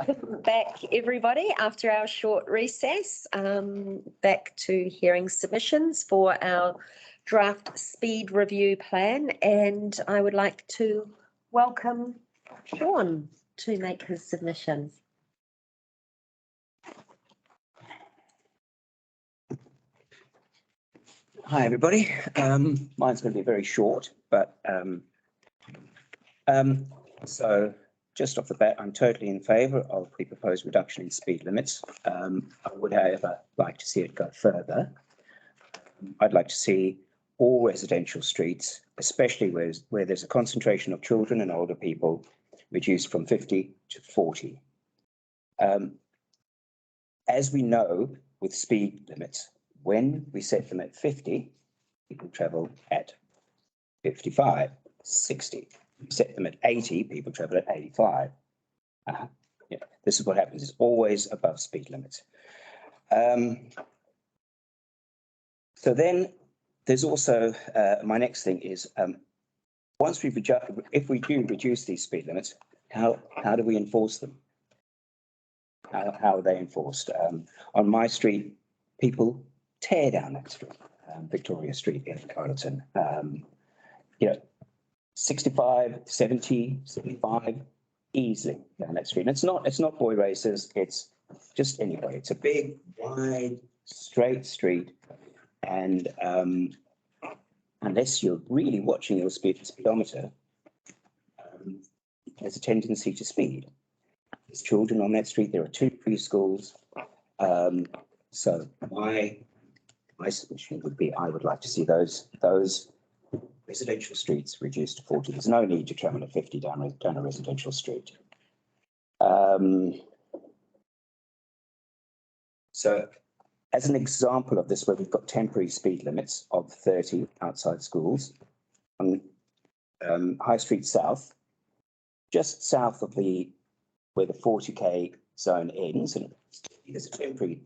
Welcome back, everybody, after our short recess. Back to hearing submissions for our draft speed review plan, and I would like to welcome Sean to make his submission. Hi, everybody. Mine's going to be very short, but so just off the bat, I'm totally in favour of the proposed reduction in speed limits. I would, however, like to see it go further. I'd like to see all residential streets, especially where there's a concentration of children and older people, reduced from 50 to 40. As we know with speed limits, when we set them at 50, people travel at 55, 60. Set them at 80, people travel at 85. Yeah, this is what happens. It's always above speed limits. So then there's also, my next thing is, once if we do reduce these speed limits, how do we enforce them? How are they enforced? On my street, people tear down that street, Victoria Street in Carterton. 65, 70, 75, easily down that street. And it's not boy races, it's just anyway. It's a big, wide, straight street. And unless you're really watching your speedometer, there's a tendency to speed. There's children on that street. There are 2 preschools. So my submission would be, I would like to see those residential streets reduced to 40. There's no need to travel at 50 down a residential street. So as an example of this, where we've got temporary speed limits of 30 outside schools, on High Street South, just south of where the 40k zone ends, and there's a temporary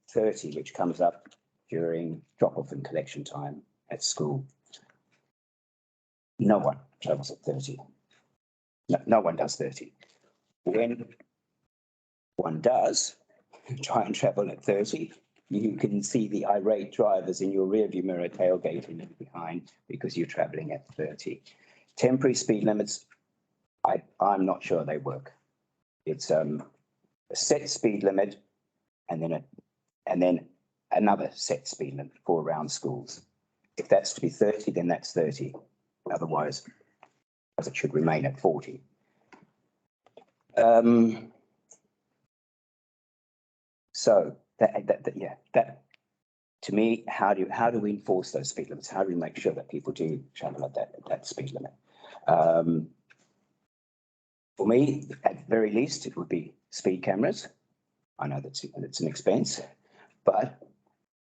30 which comes up during drop-off and collection time at school. No one travels at 30. No one does 30. When one does try and travel at 30, you can see the irate drivers in your rearview mirror tailgating behind because you're traveling at 30. Temporary speed limits, I'm not sure they work. It's a set speed limit and then another set speed limit for around schools. If that's to be 30, then that's 30. Otherwise, it should remain at 40. So that to me, how do we enforce those speed limits? How do we make sure that people do travel at that speed limit? For me, at the very least, it would be speed cameras. I know that's an expense, but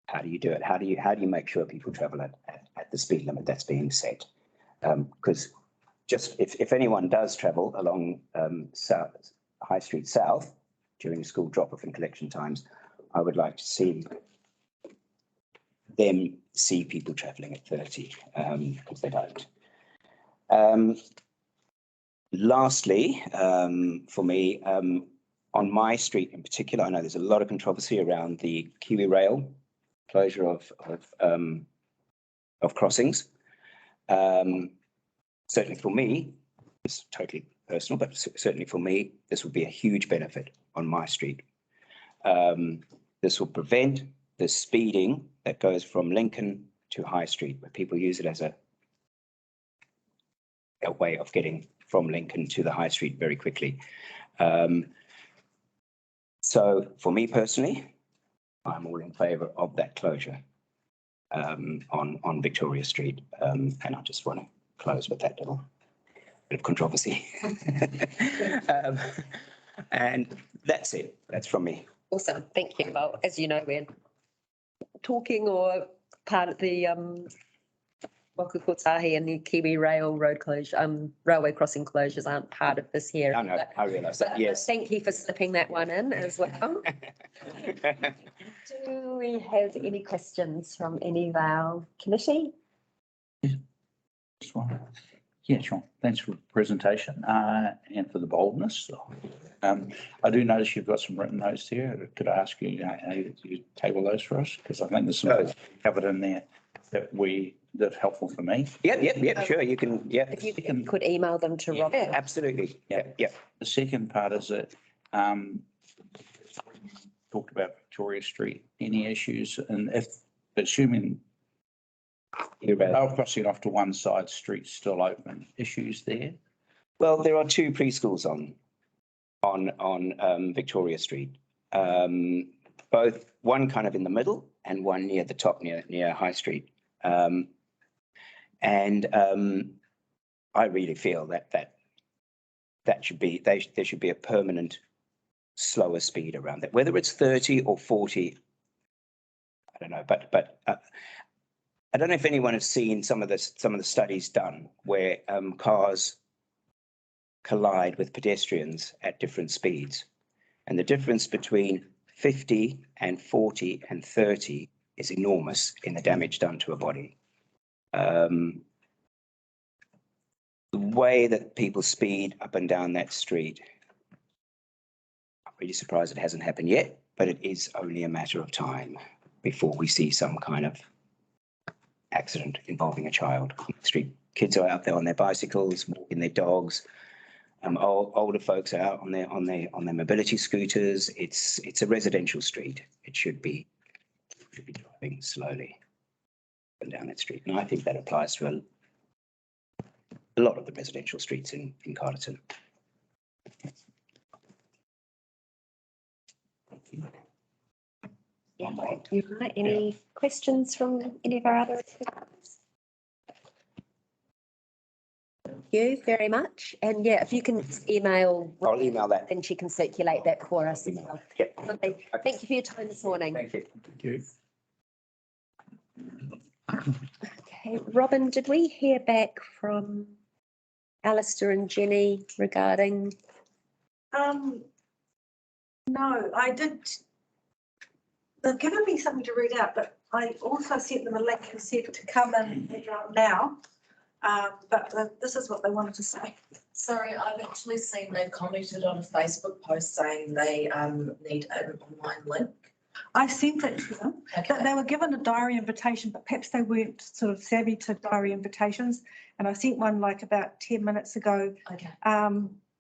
how do you do it? How do you make sure people travel at the speed limit that's being set? Because just if anyone does travel along High Street South during school drop-off and collection times, I would like to see people travelling at 30, because they don't. Lastly, for me, on my street in particular, I know there's a lot of controversy around the Kiwi Rail closure of crossings. Certainly for me, it's totally personal, but certainly for me, this would be a huge benefit on my street. This will prevent the speeding that goes from Lincoln to High Street, where people use it as a way of getting from Lincoln to the High Street very quickly. So for me personally, I'm all in favour of that closure on Victoria Street, and I just want to close with that little bit of controversy. And that's it. That's from me. Awesome. Thank you. Well, as you know, we're talking or part of the Waka Kotahi and the Kiwi Rail road closure, railway crossing closures aren't part of this here. I know, I realise that, yes. Thank you for slipping that one in as well. Do we have any questions from any of our committee? Yeah, sure. Thanks for the presentation and for the boldness. I do notice you've got some written notes here. Could I ask you, you table those for us? Because I think there's some covered in there that's helpful for me. Yep, sure, you can, yeah. If you could email them to Rob. Yeah, absolutely, yeah. The second part is that, talked about Victoria Street, any issues, and if, assuming rail crossing off to one side, street's still open, issues there? Well, there are two preschools on Victoria Street. Both, one kind of in the middle and one near the top, near High Street. I really feel that should be, there should be a permanent slower speed around that, whether it's 30 or 40. I don't know, but I don't know if anyone has seen some of the studies done where cars collide with pedestrians at different speeds, and the difference between 50 and 40 and 30 is enormous in the damage done to a body. The way that people speed up and down that street, I'm really surprised it hasn't happened yet, but it is only a matter of time before we see some kind of accident involving a child on the street. Kids are out there on their bicycles, walking their dogs. Older folks are out on their mobility scooters. It's a residential street. It should be driving slowly up and down that street, and I think that applies to a lot of the residential streets in Carterton. Yeah, you're right. Any questions from any of our other attendees? Thank you very much. And yeah, if you can email. I'll email that. Then she can circulate that for us as well. Yep. Okay. Thank you for your time this morning. Thank you. Thank you. Okay, Robyn, did we hear back from Alistair and Jenny regarding? No, I did. They've given me something to read out, but I also sent them a link and said to come and figure out now. This is what they wanted to say. Sorry, I've actually seen they've commented on a Facebook post saying they need an online link. I sent it to them. Okay. They were given a diary invitation, but perhaps they weren't sort of savvy to diary invitations. And I sent one like about 10 minutes ago. Okay.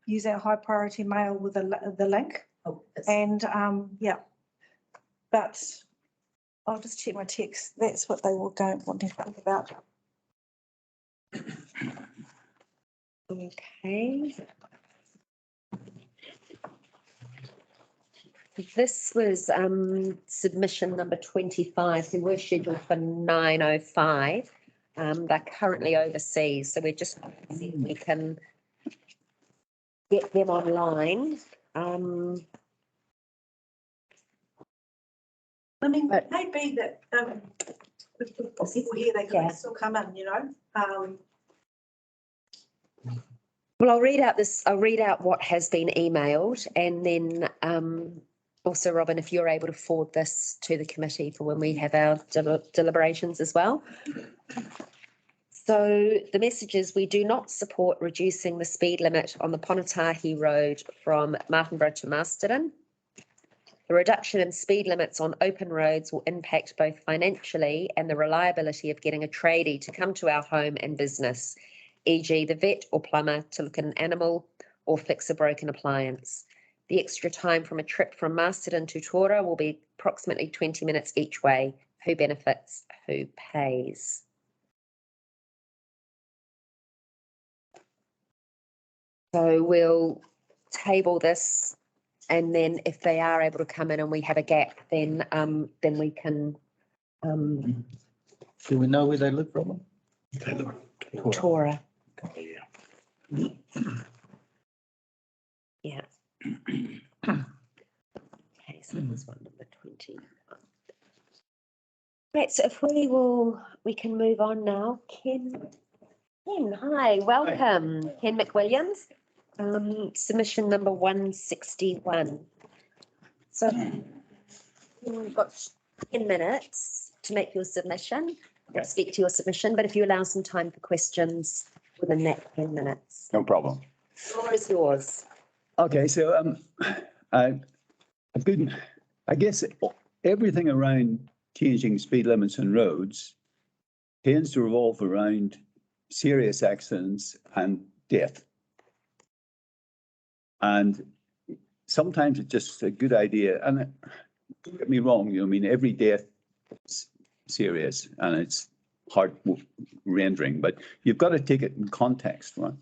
Using a high priority mail with the link. Oh, and yeah, but I'll just check my text. That's what they all don't want to think about. Okay. This was submission number 25, who were scheduled for 9:05. They're currently overseas, so we're just seeing if we can get them online. I mean, But- it may be that with people here, they can Yeah. still come in, you know. Well, I'll read out what has been emailed, and then also, Robyn, if you're able to forward this to the committee for when we have our deliberations as well. So the message is, we do not support reducing the speed limit on the Ponatahi Road from Martinborough to Masterton. The reduction in speed limits on open roads will impact both financially and the reliability of getting a tradie to come to our home and business, e.g. the vet or plumber to look at an animal or fix a broken appliance. The extra time from a trip from Masterton to Tora will be approximately 20 minutes each way. Who benefits? Who pays? So we'll table this, and then if they are able to come in and we have a gap, then we can Do we know where they live, Robyn? They live in Tora. Yeah. Yeah. Okay, so this one number 20. Right, so if we can move on now. Ken, hi, welcome. Ken McWilliams, submission number 161. So you've got 10 minutes to make your submission, or speak to your submission, but if you allow some time for questions within that 10 minutes. No problem. The floor is yours. Okay, so a good, I guess everything around changing speed limits on roads tends to revolve around serious accidents and death. And sometimes it's just a good idea. And don't get me wrong, I mean, every death is serious and it's heart-rending, but you've got to take it in context, right?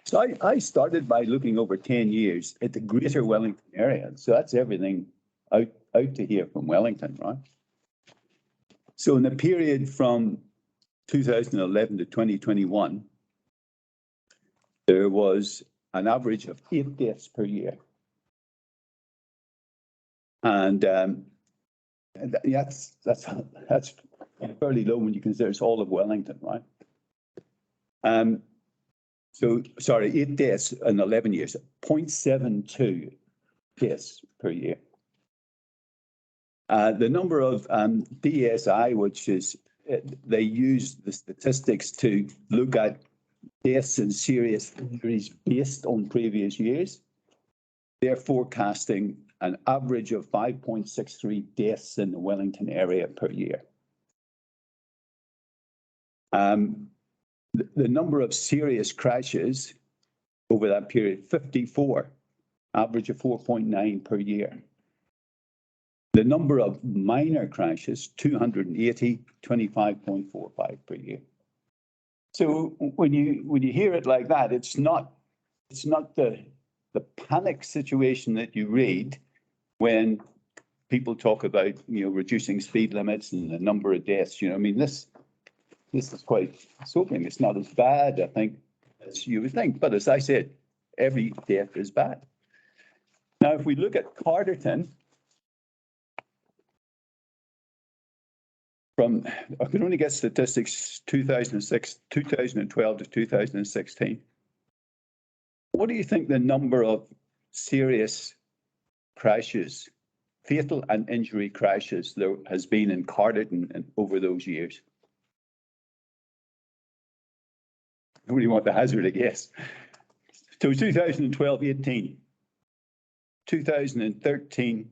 So I started by looking over 10 years at the greater Wellington area. So that's everything out to here from Wellington, right? So in the period from 2011 to 2021, there was an average of 8 deaths per year. And that's fairly low when you consider it's all of Wellington, right? So, sorry, 8 deaths in 11 years, 0.72 deaths per year. The number of DSI, which is, they use the statistics to look at deaths and serious injuries based on previous years. They're forecasting an average of 5.63 deaths in the Wellington area per year. The number of serious crashes over that period, 54, average of 4.9 per year. The number of minor crashes, 280, 25.45 per year. So when you hear it like that, it's not the panic situation that you read when people talk about, reducing speed limits and the number of deaths. I mean, this is quite sobering. It's not as bad, I think, as you would think. But as I said, every death is bad. Now, if we look at Carterton, I can only get statistics 2012 to 2016. What do you think the number of serious crashes, fatal and injury crashes there has been in Carterton over those years? Nobody want to hazard a guess. So 2012, 18, 2013,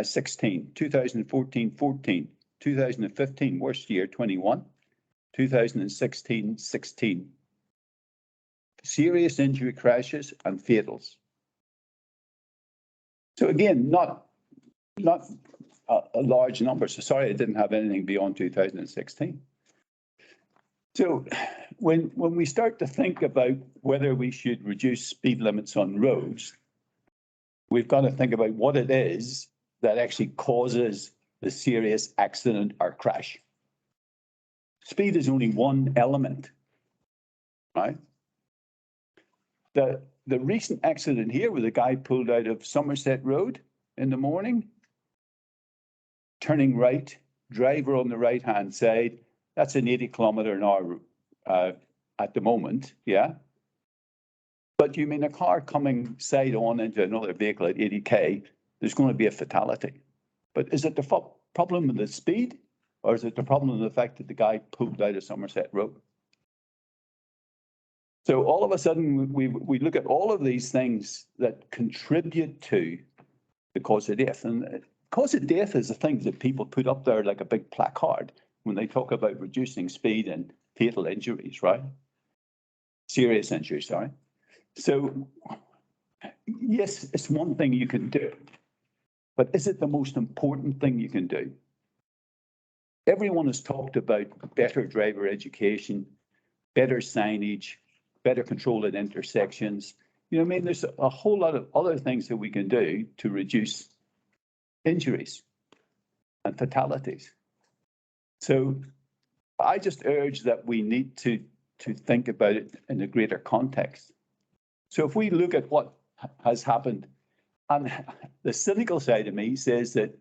16, 2014, 14, 2015, worst year, 21, 2016, 16. Serious injury crashes and fatals. So again, not a large number. So sorry, I didn't have anything beyond 2016. So when we start to think about whether we should reduce speed limits on roads, we've got to think about what it is that actually causes the serious accident or crash. Speed is only one element, right? The recent accident here where the guy pulled out of Somerset Road in the morning, turning right, driver on the right-hand side, that's an 80 kilometre an hour at the moment, yeah? But you mean a car coming side on into another vehicle at 80k, there's going to be a fatality. But is it the problem with the speed, or is it the problem of the fact that the guy pulled out of Somerset Road? So all of a sudden, we look at all of these things that contribute to the cause of death. And the cause of death is the things that people put up there like a big placard when they talk about reducing speed and fatal injuries, right? Serious injuries, sorry. So yes, it's one thing you can do, but is it the most important thing you can do? Everyone has talked about better driver education, better signage, better control at intersections. I mean, there's a whole lot of other things that we can do to reduce injuries and fatalities. So I just urge that we need to think about it in a greater context. So if we look at what has happened, and the cynical side of me says that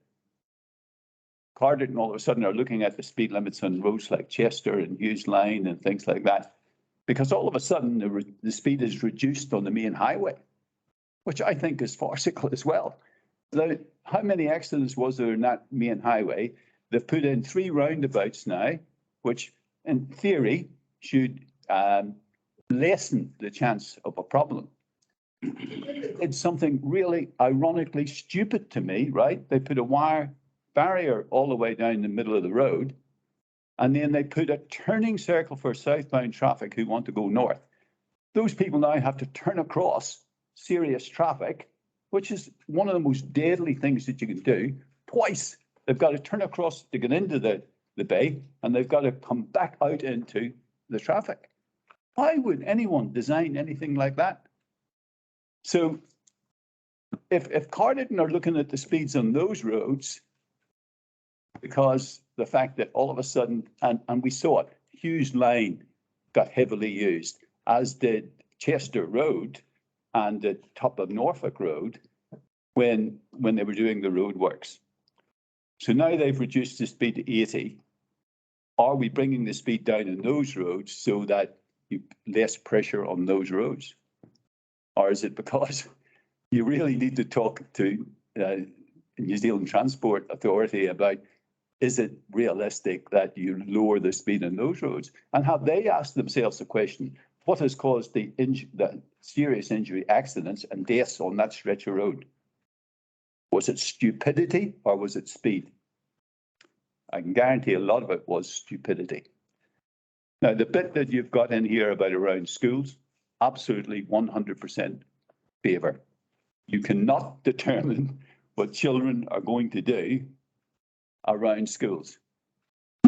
Carterton all of a sudden are looking at the speed limits on roads like Chester and Hughes Line and things like that, because all of a sudden the speed is reduced on the main highway, which I think is farcical as well. Now, how many accidents was there in that main highway? They've put in 3 roundabouts now, which in theory should lessen the chance of a problem. it's something really ironically stupid to me, right? They put a wire barrier all the way down the middle of the road. And then they put a turning circle for southbound traffic who want to go north. Those people now have to turn across serious traffic, which is one of the most deadly things that you can do. Twice, they've got to turn across to get into the bay, and they've got to come back out into the traffic. Why would anyone design anything like that? So if Carterton are looking at the speeds on those roads, because the fact that all of a sudden, and we saw it, Hughes Line got heavily used, as did Chester Road and the top of Norfolk Road when they were doing the road works. So now they've reduced the speed to 80. Are we bringing the speed down in those roads so that you less pressure on those roads? Or is it because you really need to talk to New Zealand Transport Authority about, is it realistic that you lower the speed on those roads? And have they asked themselves the question, what has caused the serious injury, accidents and deaths on that stretch of road? Was it stupidity or was it speed? I can guarantee a lot of it was stupidity. Now, the bit that you've got in here about around schools, absolutely 100% favour. You cannot determine what children are going to do around schools.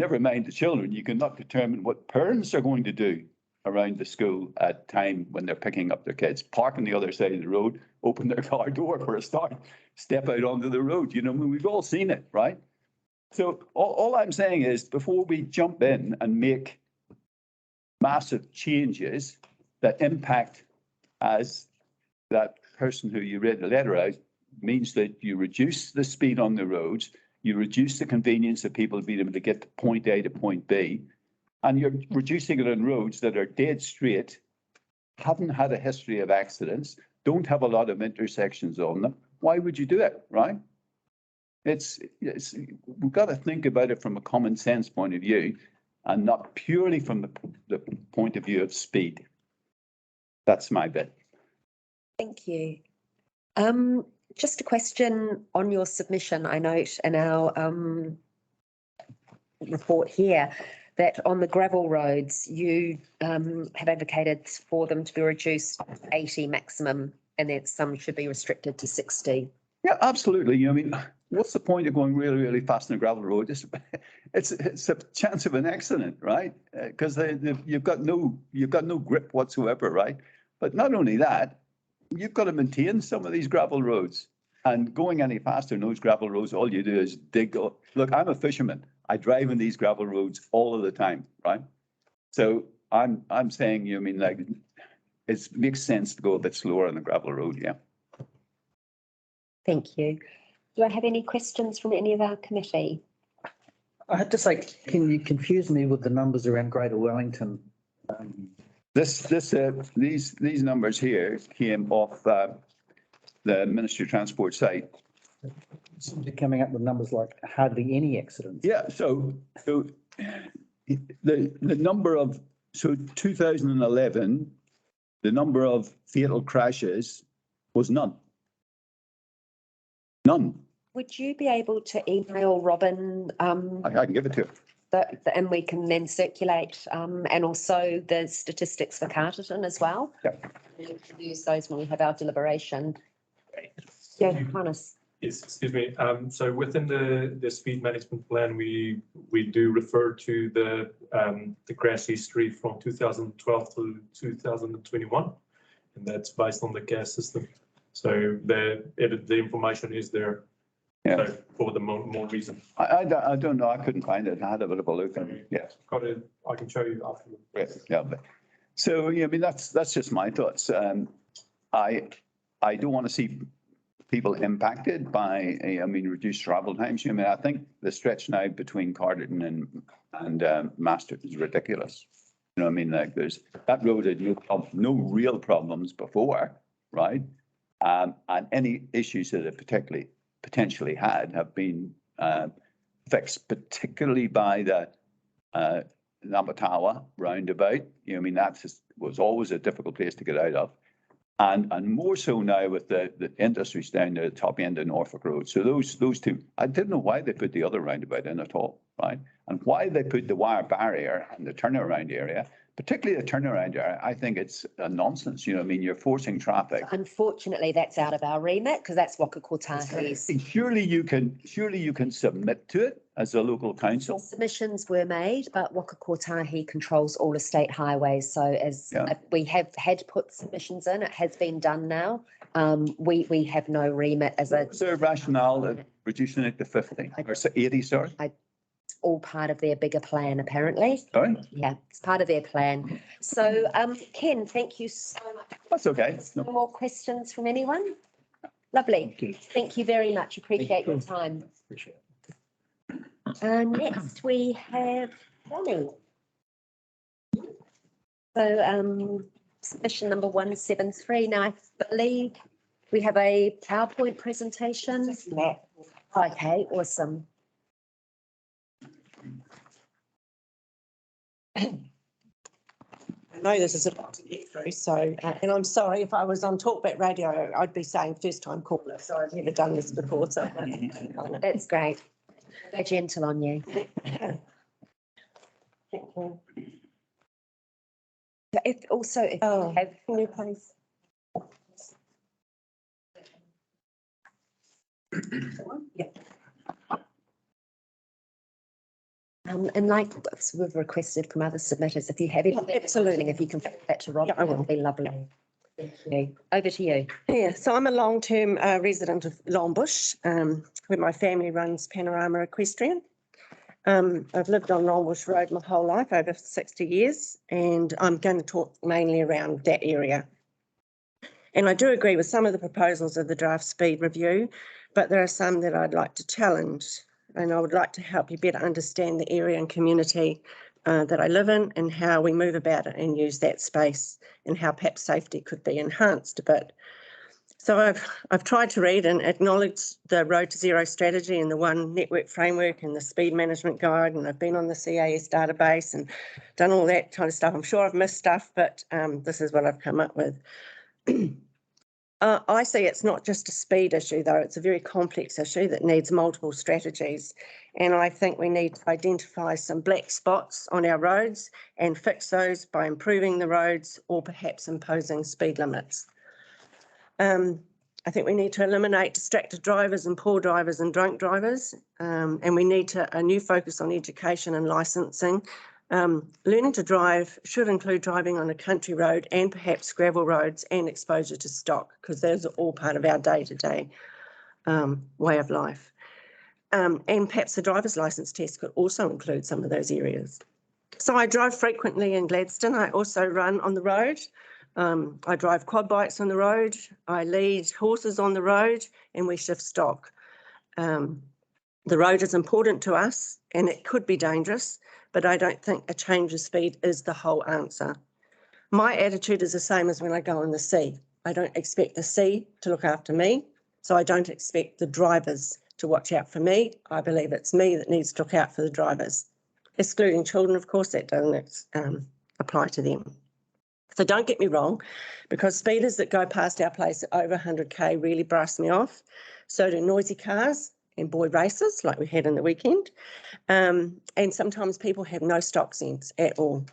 Never mind the children, you cannot determine what parents are going to do around the school at time when they're picking up their kids. Park on the other side of the road, open their car door for a start, step out onto the road. You know, we've all seen it, right? So all I'm saying is, before we jump in and make massive changes that impact, as that person who you read the letter out, means that you reduce the speed on the roads, you reduce the convenience of people being able to get to point A to point B, and you're reducing it on roads that are dead straight, haven't had a history of accidents, don't have a lot of intersections on them. Why would you do it, right? We've got to think about it from a common sense point of view and not purely from the point of view of speed. That's my bit. Thank you. Just a question on your submission. I note in our report here that on the gravel roads, you have advocated for them to be reduced to 80 maximum, and that some should be restricted to 60. Yeah, absolutely. I mean, what's the point of going really, really fast on a gravel road? It's a chance of an accident, right? Because you've got no grip whatsoever, right? But not only that, you've got to maintain some of these gravel roads. And going any faster on those gravel roads, all you do is dig up. Look, I'm a fisherman. I drive on these gravel roads all of the time, right? So I'm saying, you mean, like, it makes sense to go a bit slower on the gravel road, yeah. Thank you. Do I have any questions from any of our committee? I have to say, can you confuse me with the numbers around Greater Wellington? These numbers here came off the Ministry of Transport site. Seem to be coming up with numbers like hardly any accidents. Yeah, so the number of, so 2011, the number of fatal crashes was none. None. Would you be able to email Robyn? I can give it to her. And we can then circulate, and also the statistics for Carterton as well. Yeah. We can use those when we have our deliberation. Yeah, Hannes. Yes, excuse me. So within the speed management plan, we do refer to the crash history from 2012 to 2021, and that's based on the gas system. So the information is there. Yeah. So for the more reason. I don't know. I couldn't find it. I had a bit of a look. And, yeah. Got it. I can show you afterwards. Yeah. But, so yeah, I mean that's just my thoughts. I don't want to see people impacted by reduced travel times. I mean, I think the stretch now between Carterton and Master is ridiculous. You know, I mean, like that road had no real problems before, right? And any issues that it potentially had have been fixed, particularly by the Namatawa roundabout. You know, I mean, that was always a difficult place to get out of. And more so now with the industries down the top end of Norfolk Road. So those two, I didn't know why they put the other roundabout in at all, right? And why they put the wire barrier and the turnaround area, particularly the turnaround area, I think it's a nonsense. You know, I mean, you're forcing traffic. Unfortunately, that's out of our remit because that's Waka Kotahi's. Surely you can submit to it as a local council. Submissions were made, but Waka Kotahi controls all estate highways. So as we have had put submissions in, it has been done now. We have no remit as a. Is there a rationale of reducing it to 50 or 80, sorry? It's all part of their bigger plan, apparently. Sorry? Yeah, it's part of their plan. So, Ken, thank you so much. That's okay. No more questions from anyone? Lovely. Thank you very much. Appreciate your time. Appreciate it. Next we have Danny. So, submission number 173. Now, I believe we have a PowerPoint presentation. Okay, awesome. I know this is a lot to get through, so, and I'm sorry if I was on Talkback Radio, I'd be saying first time caller, so I've never done this before, so. That's great. They're gentle on you. Thank you. If also, if Oh. you have, can you please? Yeah. And like we've requested from other submitters, if you have anything, Absolutely. if you can put that to Robyn, Yeah, I will. that'd be lovely. Thank you. Over to you. Yeah, so I'm a long-term resident of Longbush, where my family runs Panorama Equestrian. I've lived on Longbush Road my whole life, over 60 years, and I'm going to talk mainly around that area. And I do agree with some of the proposals of the draft speed review, but there are some that I'd like to challenge. And I would like to help you better understand the area and community that I live in and how we move about it and use that space and how perhaps safety could be enhanced a bit. So I've tried to read and acknowledge the Road to Zero strategy and the One Network framework and the speed management guide, and I've been on the CAS database and done all that kind of stuff. I'm sure I've missed stuff, but this is what I've come up with. I see it's not just a speed issue, though. It's a very complex issue that needs multiple strategies. And I think we need to identify some black spots on our roads and fix those by improving the roads or perhaps imposing speed limits. I think we need to eliminate distracted drivers and poor drivers and drunk drivers. And we need a new focus on education and licensing. Learning to drive should include driving on a country road and perhaps gravel roads and exposure to stock, because those are all part of our day-to-day way of life. And perhaps the driver's licence test could also include some of those areas. So I drive frequently in Gladstone. I also run on the road. I drive quad bikes on the road. I lead horses on the road and we shift stock. The road is important to us and it could be dangerous, but I don't think a change of speed is the whole answer. My attitude is the same as when I go on the sea. I don't expect the sea to look after me, so I don't expect the drivers to watch out for me. I believe it's me that needs to look out for the drivers. Excluding children, of course, that doesn't apply to them. So don't get me wrong, because speeders that go past our place at over 100k really brass me off. So do noisy cars and boy races like we had in the weekend. And sometimes people have no stock sense at all.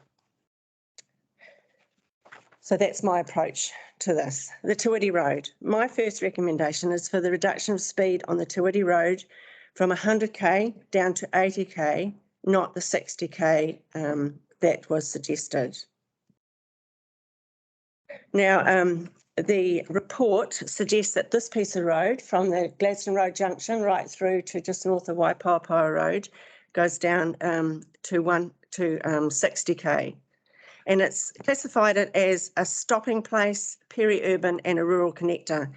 So that's my approach to this. The Tuiti Road. My first recommendation is for the reduction of speed on the Tuiti Road from 100k down to 80k, not the 60k that was suggested. Now, the report suggests that this piece of road from the Gladstone Road junction right through to just north of Waipaopaoa Road goes down to 60k. And it's classified it as a stopping place, peri-urban and a rural connector.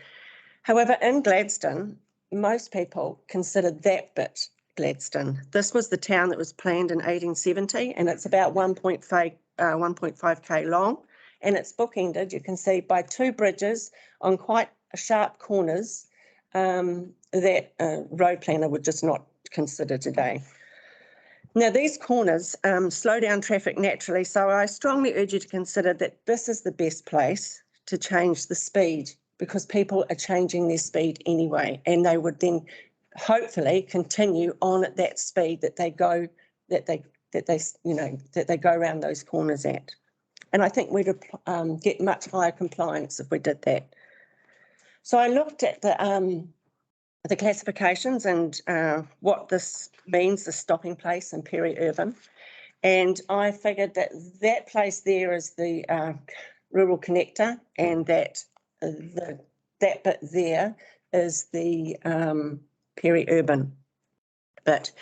However, in Gladstone, most people consider that bit Gladstone. This was the town that was planned in 1870 and it's about 1.5k long. And it's bookended, you can see, by two bridges on quite sharp corners that a road planner would just not consider today. Now, these corners slow down traffic naturally, so I strongly urge you to consider that this is the best place to change the speed because people are changing their speed anyway, and they would then hopefully continue on at that speed that they go, that they go around those corners at. And I think we'd get much higher compliance if we did that. So I looked at the classifications and what this means, the stopping place in peri-urban. And I figured that that place there is the rural connector, and that that bit there is the peri-urban bit.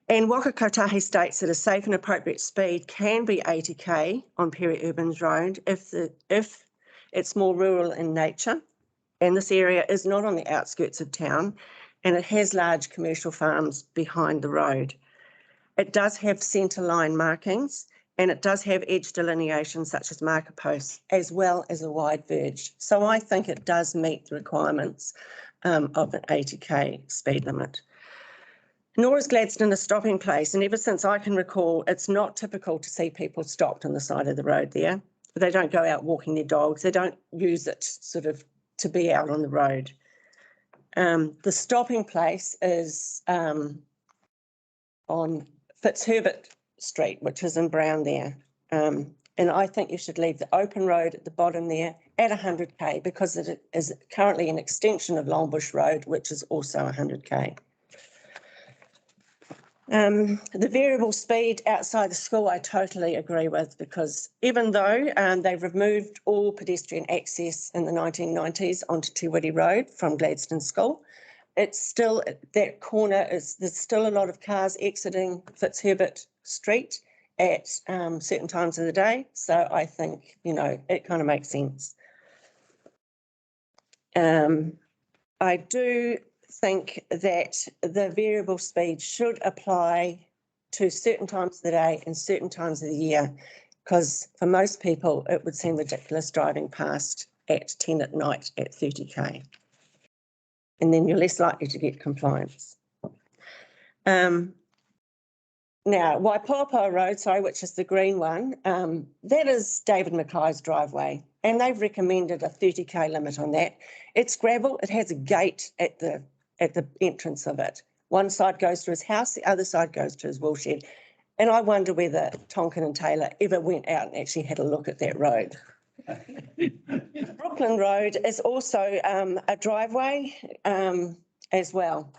And Waka Kotahi states that a safe and appropriate speed can be 80k on peri-urban road if it's more rural in nature, and this area is not on the outskirts of town, and it has large commercial farms behind the road. It does have centre line markings, and it does have edge delineations such as marker posts, as well as a wide verge. So I think it does meet the requirements of an 80k speed limit. Nor is Gladstone a stopping place, and ever since I can recall, it's not typical to see people stopped on the side of the road there. They don't go out walking their dogs. They don't use it sort of to be out on the road. The stopping place is on Fitzherbert Street, which is in brown there. And I think you should leave the open road at the bottom there at 100k because it is currently an extension of Longbush Road, which is also 100k. The variable speed outside the school, I totally agree with, because even though they've removed all pedestrian access in the 1990s onto Te Road from Gladstone School, it's still, that corner there's still a lot of cars exiting Fitzherbert Street at certain times of the day. So I think, it kind of makes sense. I do think that the variable speed should apply to certain times of the day and certain times of the year, because for most people it would seem ridiculous driving past at 10 at night at 30k, and then you're less likely to get compliance. Now, Waipoapoa Road, which is the green one, that is David McKay's driveway, and they've recommended a 30k limit on that. It's gravel, it has a gate at the entrance of it. One side goes to his house, the other side goes to his woolshed. And I wonder whether Tonkin and Taylor ever went out and actually had a look at that road. Brooklyn Road is also a driveway as well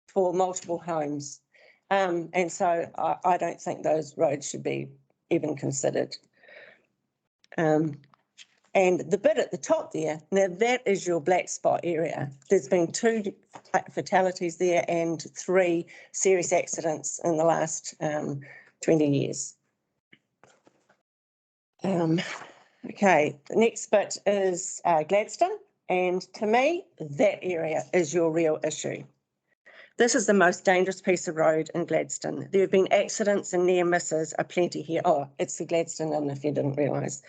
for multiple homes. And so I don't think those roads should be even considered. And the bit at the top there, now that is your black spot area. There's been 2 fatalities there and 3 serious accidents in the last 20 years. Okay, the next bit is Gladstone, and to me, that area is your real issue. This is the most dangerous piece of road in Gladstone. There have been accidents and near misses aplenty here. Oh, it's the Gladstone Inn if you didn't realise.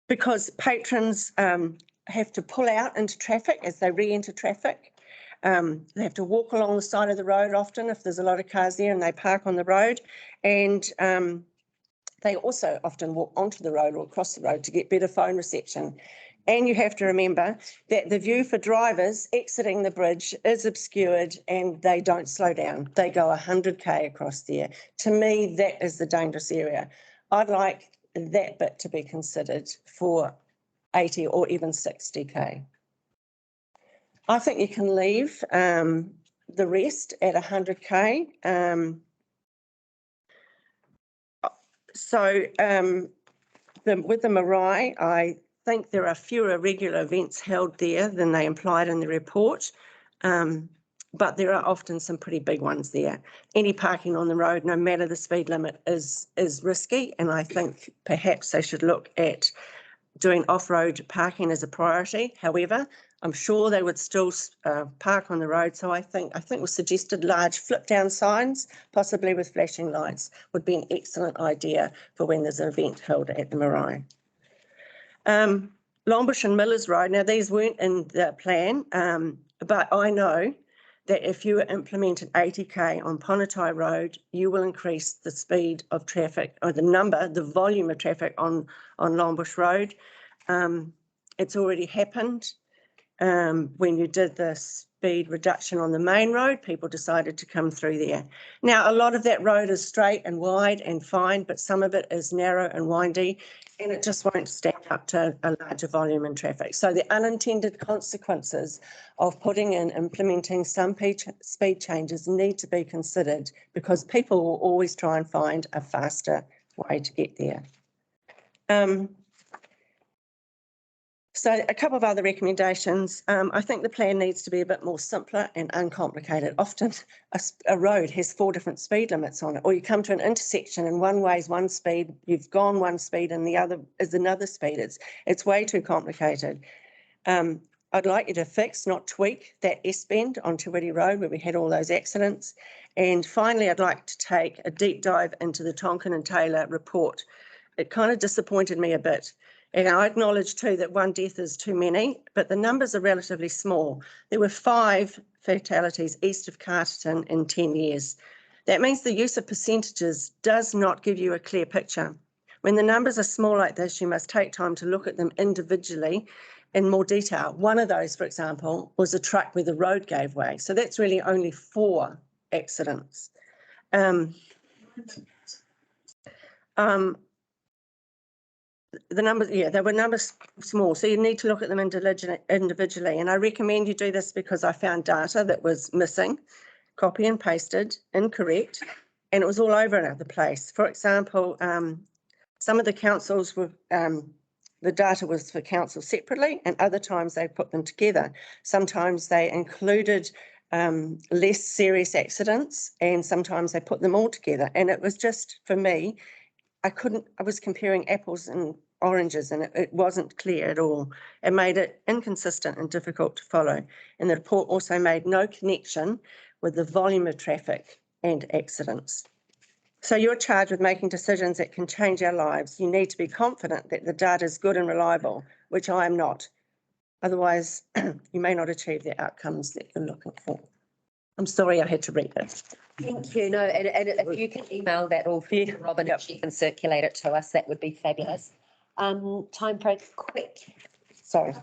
Because patrons have to pull out into traffic as they re-enter traffic. They have to walk along the side of the road often if there's a lot of cars there, and they park on the road. And they also often walk onto the road or across the road to get better phone reception. And you have to remember that the view for drivers exiting the bridge is obscured, and they don't slow down. They go 100k across there. To me, that is the dangerous area. I'd like that bit to be considered for 80 or even 60k. I think you can leave the rest at 100k. With the marae, I think there are fewer regular events held there than they implied in the report, but there are often some pretty big ones there. Any parking on the road, no matter the speed limit, is risky, and I think perhaps they should look at doing off-road parking as a priority. However, I'm sure they would still park on the road, so I think was suggested large flip-down signs, possibly with flashing lights, would be an excellent idea for when there's an event held at the marae. Longbush and Millers Road, now these weren't in the plan, but I know that if you implement an 80k on Ponatai Road, you will increase the speed of traffic, or the volume of traffic on Longbush Road. It's already happened. When you did the speed reduction on the main road, people decided to come through there. Now, a lot of that road is straight and wide and fine, but some of it is narrow and windy, and it just won't stack up to a larger volume in traffic. So the unintended consequences of putting in, implementing some speed changes need to be considered, because people will always try and find a faster way to get there. So a couple of other recommendations. I think the plan needs to be a bit more simpler and uncomplicated. Often a road has 4 different speed limits on it, or you come to an intersection and one way is one speed, you've gone one speed and the other is another speed. It's way too complicated. I'd like you to fix, not tweak, that S bend on Te Wiri Road where we had all those accidents. And finally, I'd like to take a deep dive into the Tonkin and Taylor report. It kind of disappointed me a bit. And I acknowledge too that 1 death is too many, but the numbers are relatively small. There were 5 fatalities east of Carterton in 10 years. That means the use of percentages does not give you a clear picture. When the numbers are small like this, you must take time to look at them individually in more detail. One of those, for example, was a truck where the road gave way. So that's really only 4 accidents. The numbers, there were numbers small, so you need to look at them individually. And I recommend you do this because I found data that was missing, copy and pasted, incorrect, and it was all over another place. For example, some of the councils were, the data was for council separately, and other times they put them together. Sometimes they included less serious accidents, and sometimes they put them all together. And it was just, for me, I was comparing apples and oranges, and it wasn't clear at all. It made it inconsistent and difficult to follow. And the report also made no connection with the volume of traffic and accidents. So you're charged with making decisions that can change our lives. You need to be confident that the data is good and reliable, which I am not. Otherwise, you may not achieve the outcomes that you're looking for. I'm sorry I had to read it. Thank you. No, and if you can email that all for Robyn, if she can circulate it to us, that would be fabulous. Time for a quick. Sorry.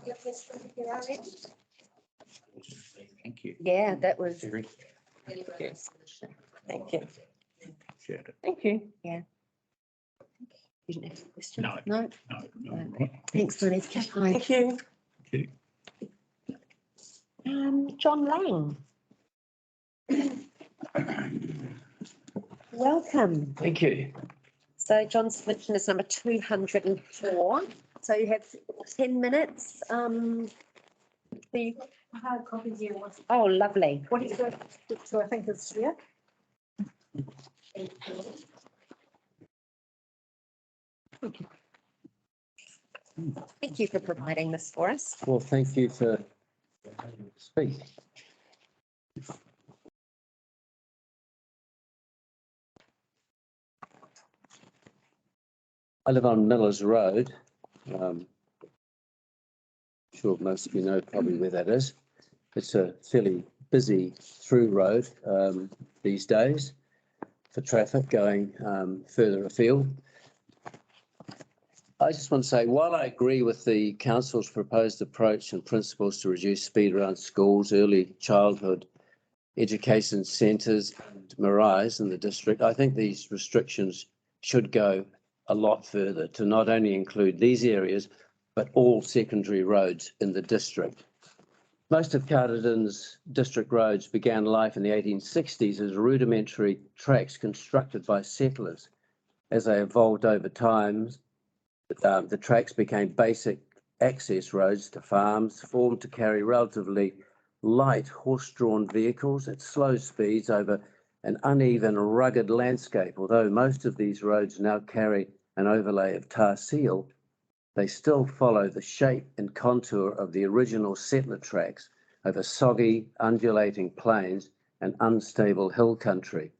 Thank you. Yeah, that was. Very Thank you. appreciate it. Thank you. Yeah. You didn't have a question? No. No. No. Thanks, Monica. Hi. Thank you. Okay. John Laing. Welcome. Thank you. So John's submission is number 204. So you have 10 minutes. Hard copy here. Oh, lovely. What is it? So I think it's here. Thank you for providing this for us. Well, thank you for speaking. I live on Millers Road. Sure most of you know probably where that is. It's a fairly busy through road these days for traffic going further afield. I just want to say, while I agree with the council's proposed approach and principles to reduce speed around schools, early childhood education centres and maraes in the district, I think these restrictions should go a lot further to not only include these areas, but all secondary roads in the district. Most of Carterton's district roads began life in the 1860s as rudimentary tracks constructed by settlers. As they evolved over time, the tracks became basic access roads to farms, formed to carry relatively light horse-drawn vehicles at slow speeds over an uneven, rugged landscape. Although most of these roads now carry an overlay of tar seal, they still follow the shape and contour of the original settler tracks over soggy, undulating plains and unstable hill country.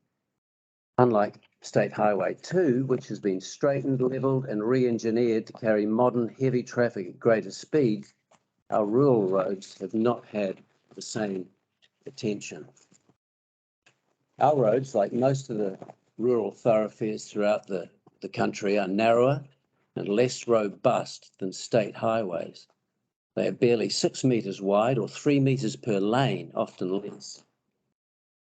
Unlike State Highway 2, which has been straightened, levelled and re-engineered to carry modern heavy traffic at greater speeds, our rural roads have not had the same attention. Our roads, like most of the rural thoroughfares throughout the country, are narrower and less robust than state highways. They are barely 6 metres wide or 3 metres per lane, often less.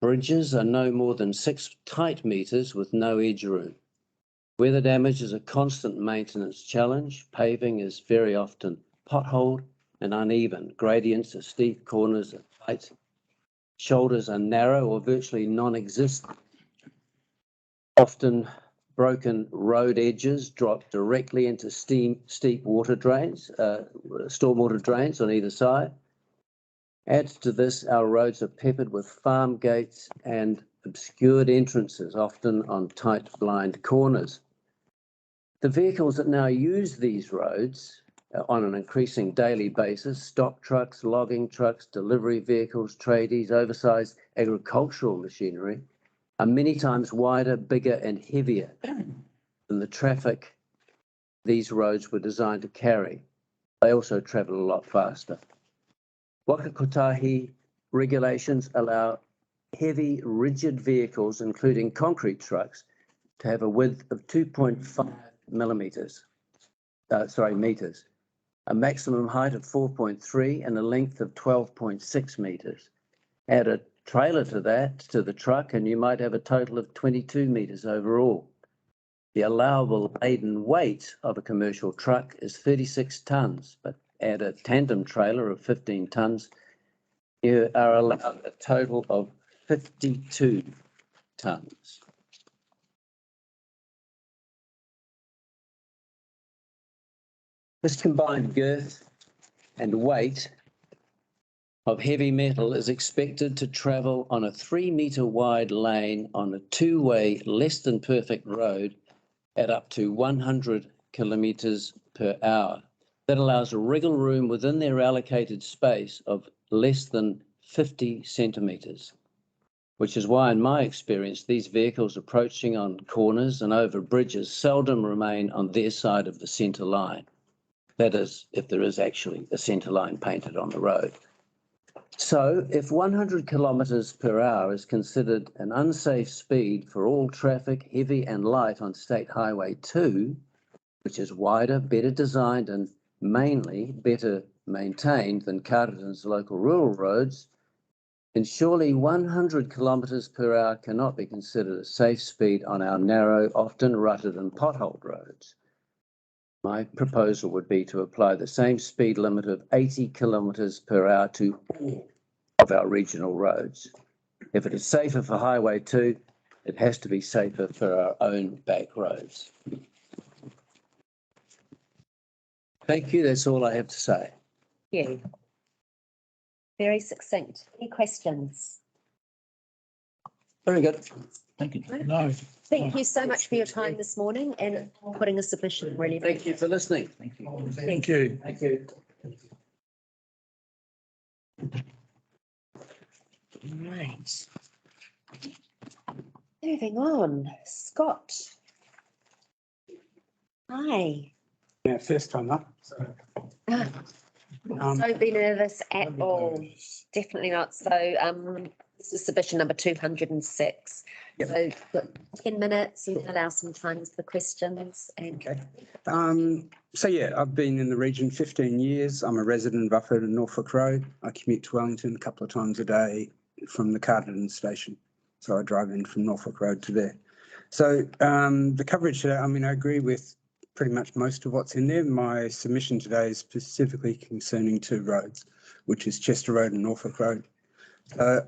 Bridges are no more than 6 tight metres with no edge room. Weather damage is a constant maintenance challenge. Paving is very often potholed and uneven. Gradients are steep, corners are tight. Shoulders are narrow or virtually non-existent. Often broken road edges drop directly into steep water drains, stormwater drains on either side. Add to this, our roads are peppered with farm gates and obscured entrances, often on tight blind corners. The vehicles that now use these roads on an increasing daily basis, stock trucks, logging trucks, delivery vehicles, tradies, oversized agricultural machinery, are many times wider, bigger and heavier than the traffic these roads were designed to carry. They also travel a lot faster. Waka Kotahi regulations allow heavy, rigid vehicles, including concrete trucks, to have a width of 2.5 meters, a maximum height of 4.3 and a length of 12.6 meters. Add a trailer to that, to the truck, and you might have a total of 22 meters overall. The allowable laden weight of a commercial truck is 36 tons, but add a tandem trailer of 15 tons, you are allowed a total of 52 tons. This combined girth and weight of heavy metal is expected to travel on a 3 meter wide lane on a two-way, less than perfect road at up to 100 kilometers per hour. That allows a wriggle room within their allocated space of less than 50 centimeters, which is why, in my experience, these vehicles approaching on corners and over bridges seldom remain on their side of the center line. That is, if there is actually a centre line painted on the road. So if 100 kilometres per hour is considered an unsafe speed for all traffic, heavy and light, on State Highway 2, which is wider, better designed and mainly better maintained than Carterton's local rural roads, then surely 100 kilometres per hour cannot be considered a safe speed on our narrow, often rutted and potholed roads. My proposal would be to apply the same speed limit of 80 kilometres per hour to all of our regional roads. If it is safer for Highway 2, it has to be safer for our own back roads. Thank you. That's all I have to say. Thank you. Very succinct. Any questions? Very good. Thank you. No. Thank you so much for your time this morning and putting a submission. Really. Thank you for listening. Thank you. Thank you. Thank you. Right. Moving on, Scott. Hi. Yeah, first time up. Don't be nervous at all. Definitely not. So this is submission number 206. Yep. So got 10 minutes and allow some time for questions. And Okay. So yeah, I've been in the region 15 years. I'm a resident of Upper and Norfolk Road. I commute to Wellington a couple of times a day from the Carterton station. So I drive in from Norfolk Road to there. So the coverage today, I mean, I agree with pretty much most of what's in there. My submission today is specifically concerning two roads, which is Chester Road and Norfolk Road.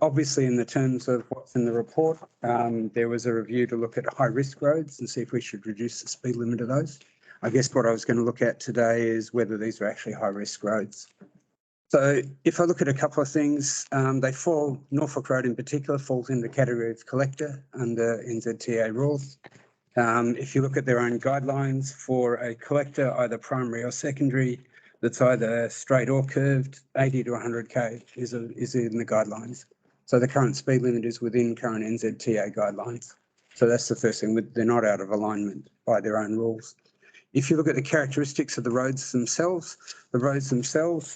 Obviously, in the terms of what's in the report, there was a review to look at high-risk roads and see if we should reduce the speed limit of those. I guess what I was going to look at today is whether these are actually high-risk roads. So if I look at a couple of things, they fall, Norfolk Road in particular, falls in the category of collector under NZTA rules. If you look at their own guidelines for a collector, either primary or secondary, that's either straight or curved, 80 to 100k is in the guidelines. So the current speed limit is within current NZTA guidelines. So that's the first thing, they're not out of alignment by their own rules. If you look at the characteristics of the roads themselves,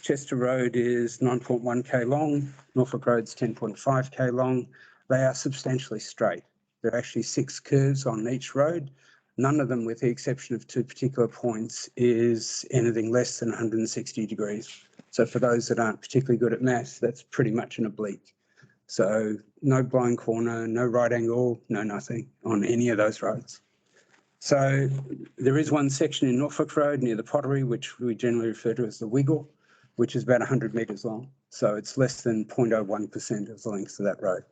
Chester Road is 9.1k long, Norfolk Road's 10.5k long. They are substantially straight. There are actually 6 curves on each road, None of them, with the exception of two particular points, is anything less than 160 degrees. So for those that aren't particularly good at maths, that's pretty much an oblique. So no blind corner, no right angle, no nothing on any of those roads. So there is one section in Norfolk Road near the Pottery, which we generally refer to as the Wiggle, which is about 100 metres long. So it's less than 0.01% of the length of that road.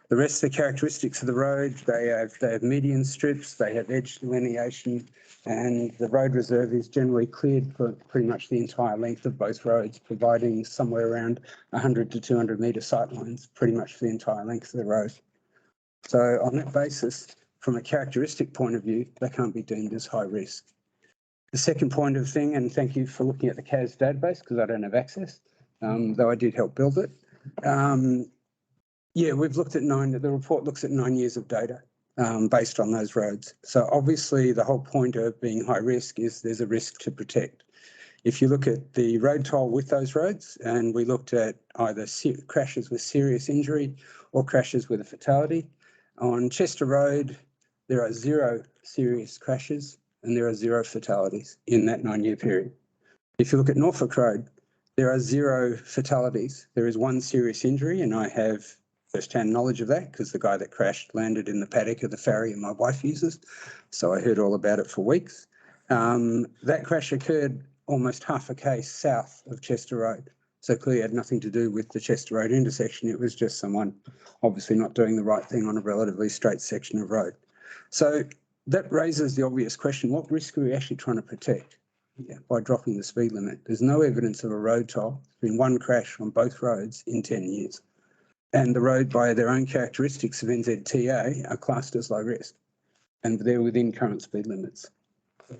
The rest of the characteristics of the road, they have median strips, they have edge delineation, and the road reserve is generally cleared for pretty much the entire length of both roads, providing somewhere around 100 to 200 metre sight lines, pretty much for the entire length of the road. So on that basis, from a characteristic point of view, they can't be deemed as high risk. The second point of thing, and thank you for looking at the CAS database because I don't have access, though I did help build it. Yeah, we've looked at the report looks at 9 years of data based on those roads. So obviously the whole point of being high risk is there's a risk to protect. If you look at the road toll with those roads, and we looked at either crashes with serious injury or crashes with a fatality, on Chester Road, there are 0 serious crashes and there are 0 fatalities in that 9-year period. If you look at Norfolk Road, there are 0 fatalities. There is 1 serious injury, and I have first-hand knowledge of that because the guy that crashed landed in the paddock of the farry and my wife uses. So I heard all about it for weeks. That crash occurred almost half a k's south of Chester Road. So clearly had nothing to do with the Chester Road intersection. It was just someone obviously not doing the right thing on a relatively straight section of road. So that raises the obvious question, what risk are we actually trying to protect by dropping the speed limit? There's no evidence of a road toll. There's been 1 crash on both roads in 10 years. And the road, by their own characteristics of NZTA, are classed as low risk. And they're within current speed limits.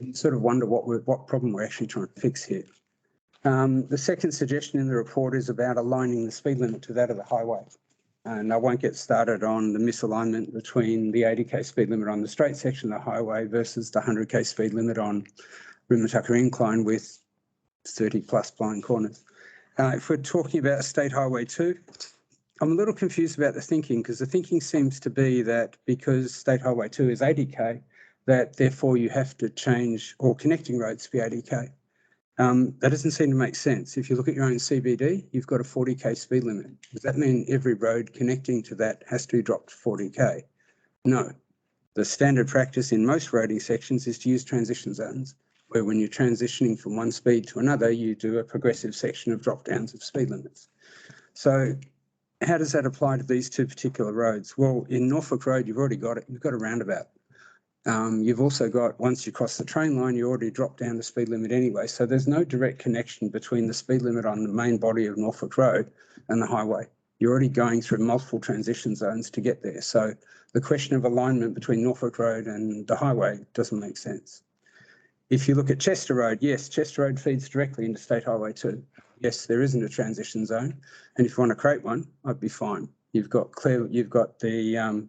You sort of wonder what problem we're actually trying to fix here. The second suggestion in the report is about aligning the speed limit to that of the highway. And I won't get started on the misalignment between the 80k speed limit on the straight section of the highway versus the 100k speed limit on Rimatucker Incline with 30 plus blind corners. If we're talking about State Highway 2, I'm a little confused about the thinking because the thinking seems to be that because State Highway 2 is 80k, that therefore you have to change all connecting roads to be 80k. That doesn't seem to make sense. If you look at your own CBD, you've got a 40k speed limit. Does that mean every road connecting to that has to be dropped to 40k? No. The standard practice in most roading sections is to use transition zones, where when you're transitioning from one speed to another, you do a progressive section of drop downs of speed limits. So how does that apply to these 2 particular roads? Well, in Norfolk Road, you've already got it. You've got a roundabout. You've also got, once you cross the train line, you already drop down the speed limit anyway. So there's no direct connection between the speed limit on the main body of Norfolk Road and the highway. You're already going through multiple transition zones to get there. So the question of alignment between Norfolk Road and the highway doesn't make sense. If you look at Chester Road, yes, Chester Road feeds directly into State Highway 2. Yes, there isn't a transition zone. And if you want to create one, I'd be fine. You've got the,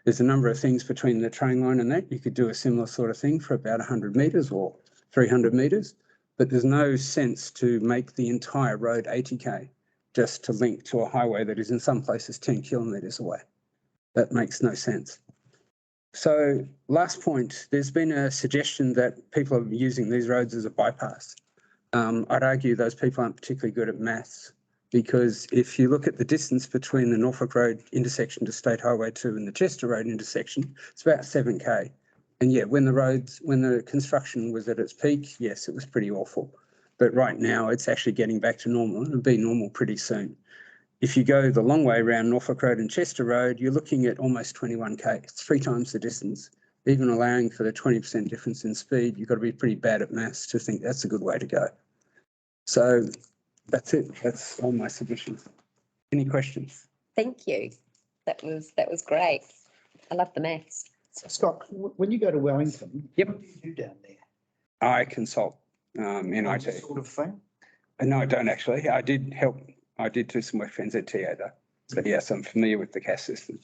there's a number of things between the train line and that. You could do a similar sort of thing for about 100 metres or 300 metres, but there's no sense to make the entire road 80k just to link to a highway that is in some places 10 kilometres away. That makes no sense. So last point, there's been a suggestion that people are using these roads as a bypass. I'd argue those people aren't particularly good at maths, because if you look at the distance between the Norfolk Road intersection to State Highway 2 and the Chester Road intersection, it's about 7k. And yeah, when the construction was at its peak, yes, it was pretty awful. But right now it's actually getting back to normal, and it'll be normal pretty soon. If you go the long way around Norfolk Road and Chester Road, you're looking at almost 21k. It's 3 times the distance. Even allowing for the 20% difference in speed, you've got to be pretty bad at maths to think that's a good way to go. So that's it. That's all my submissions. Any questions? Thank you. That was great. I love the maths. So Scott, when you go to Wellington, Yep. what do you do down there? I consult in IT. Sort of thing? No, I don't actually. I did do some work for NZTA though. So yes, I'm familiar with the CAS system.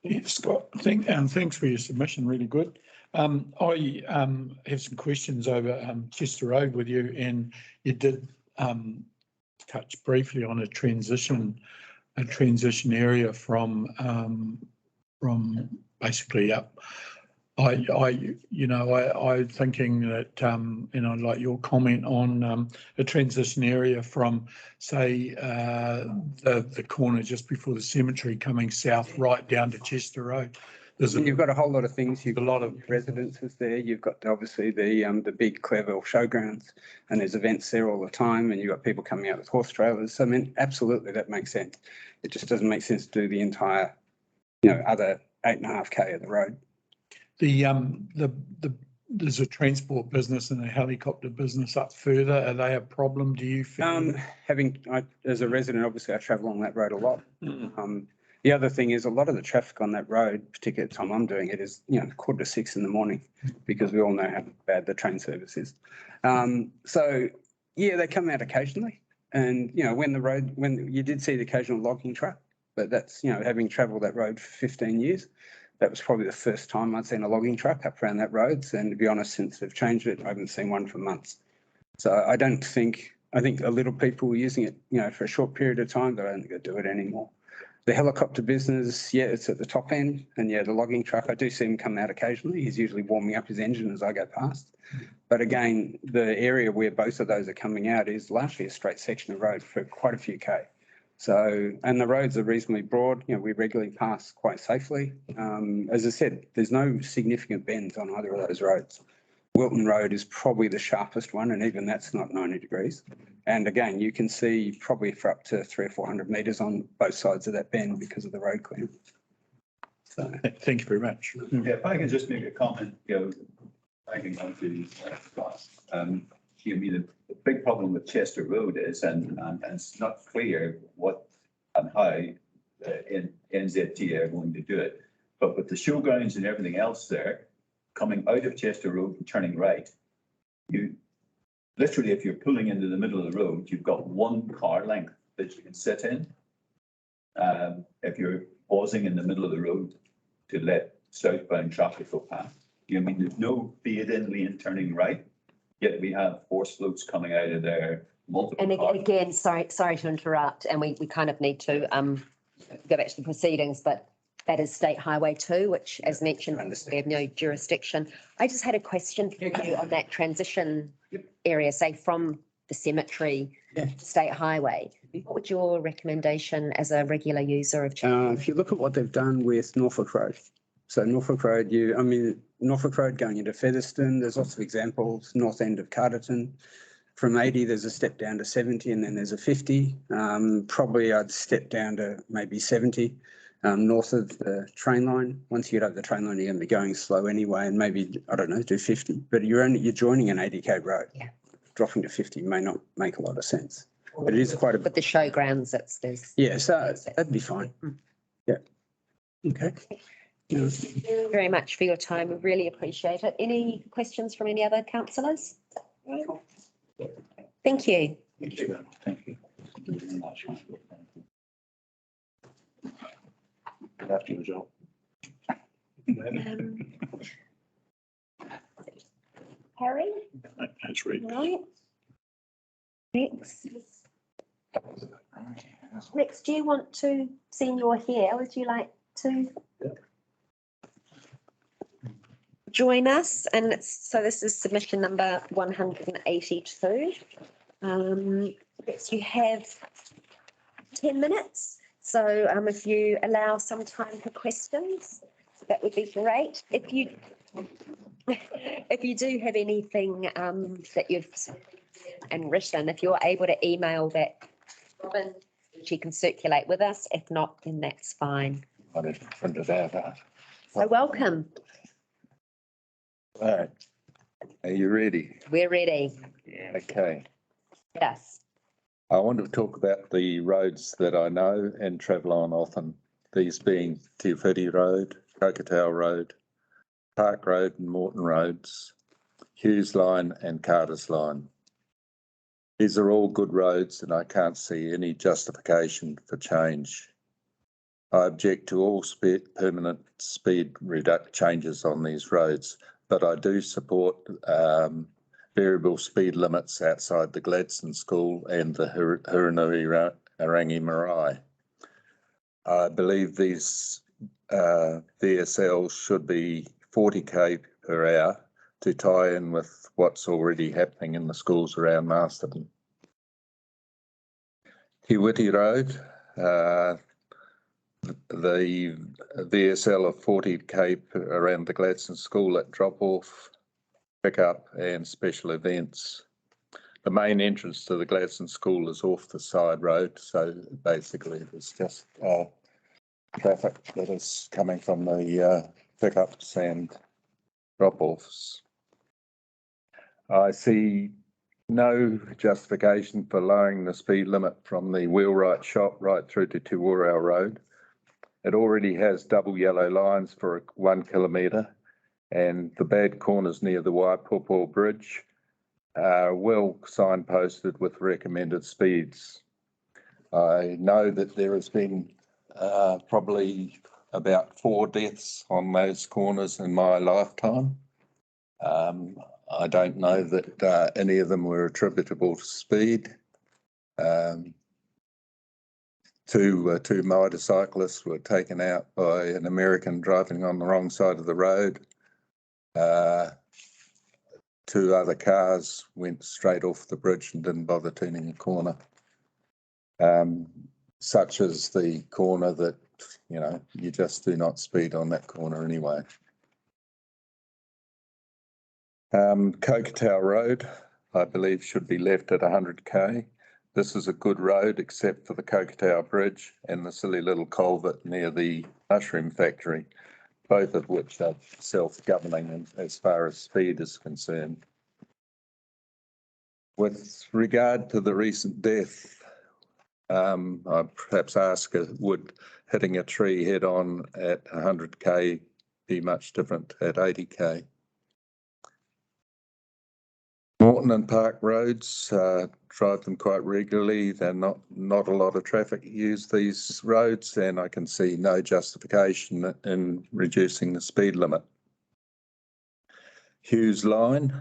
Yeah, Scott, thanks for your submission, really good. I have some questions over Chester Road with you, and you did touch briefly on a transition area from basically up. I'm thinking that, like your comment on a transition area from, say, the corner just before the cemetery coming south right down to Chester Road. You've got a whole lot of things. You've got a lot of residences there. You've got obviously the big Clairville showgrounds, and there's events there all the time, and you've got people coming out with horse trailers. I mean, absolutely, that makes sense. It just doesn't make sense to do the entire, other 8.5K of the road. There's a transport business and a helicopter business up further. Are they a problem, do you feel? As a resident, obviously I travel along that road a lot. The other thing is a lot of the traffic on that road, particularly at the time I'm doing it, is 5:45 in the morning, because we all know how bad the train service is. So yeah, they come out occasionally, and when you did see the occasional logging truck, but that's having travelled that road for 15 years. That was probably the first time I'd seen a logging truck up around that road. And to be honest, since they've changed it, I haven't seen one for months. So I think a little people were using it, for a short period of time, but I don't think they do it anymore. The helicopter business, yeah, it's at the top end. And yeah, the logging truck, I do see him come out occasionally. He's usually warming up his engine as I go past. But again, the area where both of those are coming out is largely a straight section of road for quite a few K. So, and the roads are reasonably broad. We regularly pass quite safely. As I said, there's no significant bends on either of those roads. Wilton Road is probably the sharpest one, and even that's not 90 degrees. And again, you can see probably for up to 300 or 400 metres on both sides of that bend because of the road clearance. So, thank you very much. Yeah, if I can just make a comment, I can go to Scott. The big problem with Chester Road is, and it's not clear what and how NZT are going to do it, but with the showgrounds and everything else there, coming out of Chester Road and turning right, you literally, if you're pulling into the middle of the road, you've got one car length that you can sit in. If you're pausing in the middle of the road to let southbound traffic go past, there's no fade-in lane turning right. Yet we have force floats coming out of there. And again, sorry to interrupt, and we kind of need to go back to the proceedings, but that is State Highway 2, which, as mentioned, we have no jurisdiction. I just had a question for you on that transition area, say from the cemetery to State Highway. What would your recommendation as a regular user of? If you look at what they've done with Norfolk Road. So Norfolk Road, Norfolk Road going into Featherston, there's lots of examples, north end of Carterton. From 80, there's a step down to 70, and then there's a 50. Probably I'd step down to maybe 70 north of the train line. Once you get over the train line, you're going to be going slow anyway, and maybe, I don't know, do 50. But you're joining an 80K road. Yeah. Dropping to 50 may not make a lot of sense. But it is quite a... But the showgrounds, there's... Yeah, so that'd be fine. Yeah. Okay. Thank you very much for your time. We really appreciate it. Any questions from any other councillors? Thank you. Thank you. Thank you. Good afternoon, Joe. Harry? That's right. Right. Rex, do you want to, seeing you're here, would you like to join us? And so this is submission number 182. Rex, you have 10 minutes. So if you allow some time for questions, that would be great. If you do have anything that you've written, if you're able to email that Robyn, she can circulate with us. If not, then that's fine. So welcome. All right. Are you ready? We're ready. Okay. Yes. I want to talk about the roads that I know and travel on often, these being Te Whiti Road, Krakatau Road, Park Road and Morton Roads, Hughes Line and Carter's Line. These are all good roads and I can't see any justification for change. I object to all permanent speed changes on these roads, but I do support variable speed limits outside the Gladstone School and the Huranui Rangi Marae. I believe these VSL should be 40k per hour to tie in with what's already happening in the schools around Masterton. Hiwiti Road, the VSL of 40k around the Gladstone School at drop-off, pick-up and special events. The main entrance to the Gladstone School is off the side road, so basically it's just traffic that is coming from the pickups and drop-offs. I see no justification for lowering the speed limit from the wheelwright shop right through to Te Warau Road. It already has double yellow lines for 1 kilometre, and the bad corners near the Waipopo Bridge are well signposted with recommended speeds. I know that there has been probably about 4 deaths on those corners in my lifetime. I don't know that any of them were attributable to speed. Two motorcyclists were taken out by an American driving on the wrong side of the road. 2 other cars went straight off the bridge and didn't bother turning a corner. Such as the corner that, you know, you just do not speed on that corner anyway. Kokotau Road, I believe, should be left at 100k. This is a good road except for the Kokotau Bridge and the silly little culvert near the mushroom factory, both of which are self-governing as far as speed is concerned. With regard to the recent death, I'd perhaps ask, would hitting a tree head on at 100k be much different at 80k? Morton and Park roads, drive them quite regularly. They're not a lot of traffic use these roads, and I can see no justification in reducing the speed limit. Hughes Line,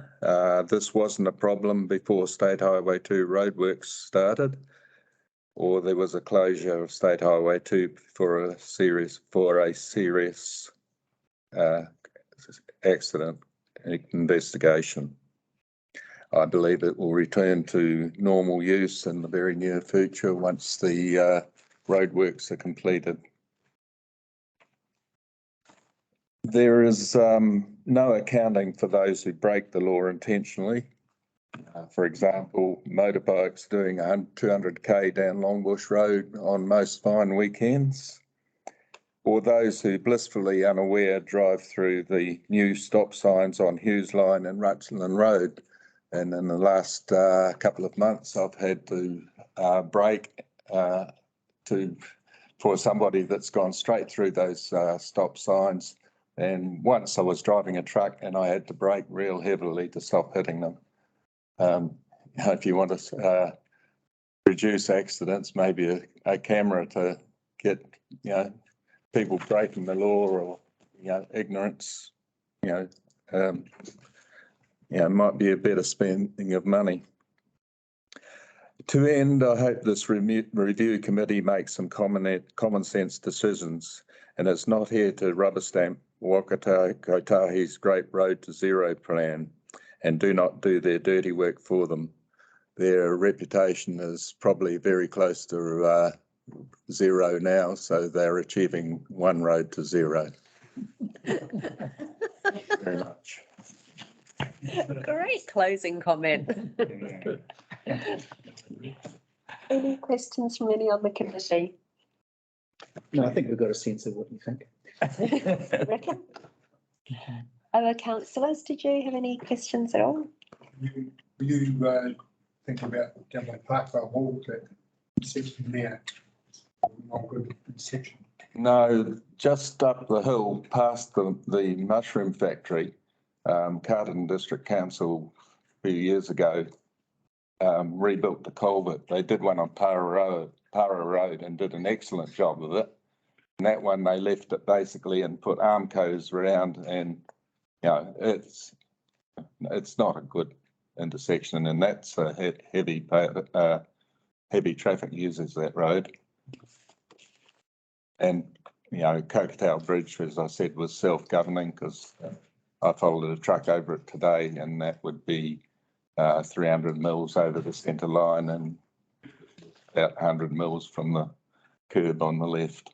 this wasn't a problem before State Highway 2 roadworks started, or there was a closure of State Highway 2 for a serious accident investigation. I believe it will return to normal use in the very near future once the roadworks are completed. There is no accounting for those who break the law intentionally. For example, motorbikes doing 200k down Longbush Road on most fine weekends, or those who blissfully unaware drive through the new stop signs on Hughes Line and Rutland Road. And in the last couple of months, I've had to brake for somebody that's gone straight through those stop signs. And once I was driving a truck and I had to brake real heavily to stop hitting them. If you want to reduce accidents, maybe a camera to get, people breaking the law or, ignorance, might be a better spending of money. To end, I hope this review committee makes some common sense decisions, and it's not here to rubber stamp Kotahi's Great Road to Zero plan and do not do their dirty work for them. Their reputation is probably very close to zero now, so they're achieving 1 road to zero. Thank you very much. Great closing comment. Any questions from any on the committee? No, I think we've got a sense of what you think. Reckon? Other councillors, did you have any questions at all? You think about Galloway Parkway Hall, that section there, not good section. No, just up the hill past the mushroom factory, Carterton District Council a few years ago rebuilt the culvert. They did one on Para Road and did an excellent job of it. And that one they left it basically and put armcoes around, and it's not a good intersection, and that's a heavy traffic uses that road. And you know, Kokotau Bridge, as I said, was self-governing because I folded a truck over it today and that would be 300 mils over the centre line and about 100 mils from the curb on the left.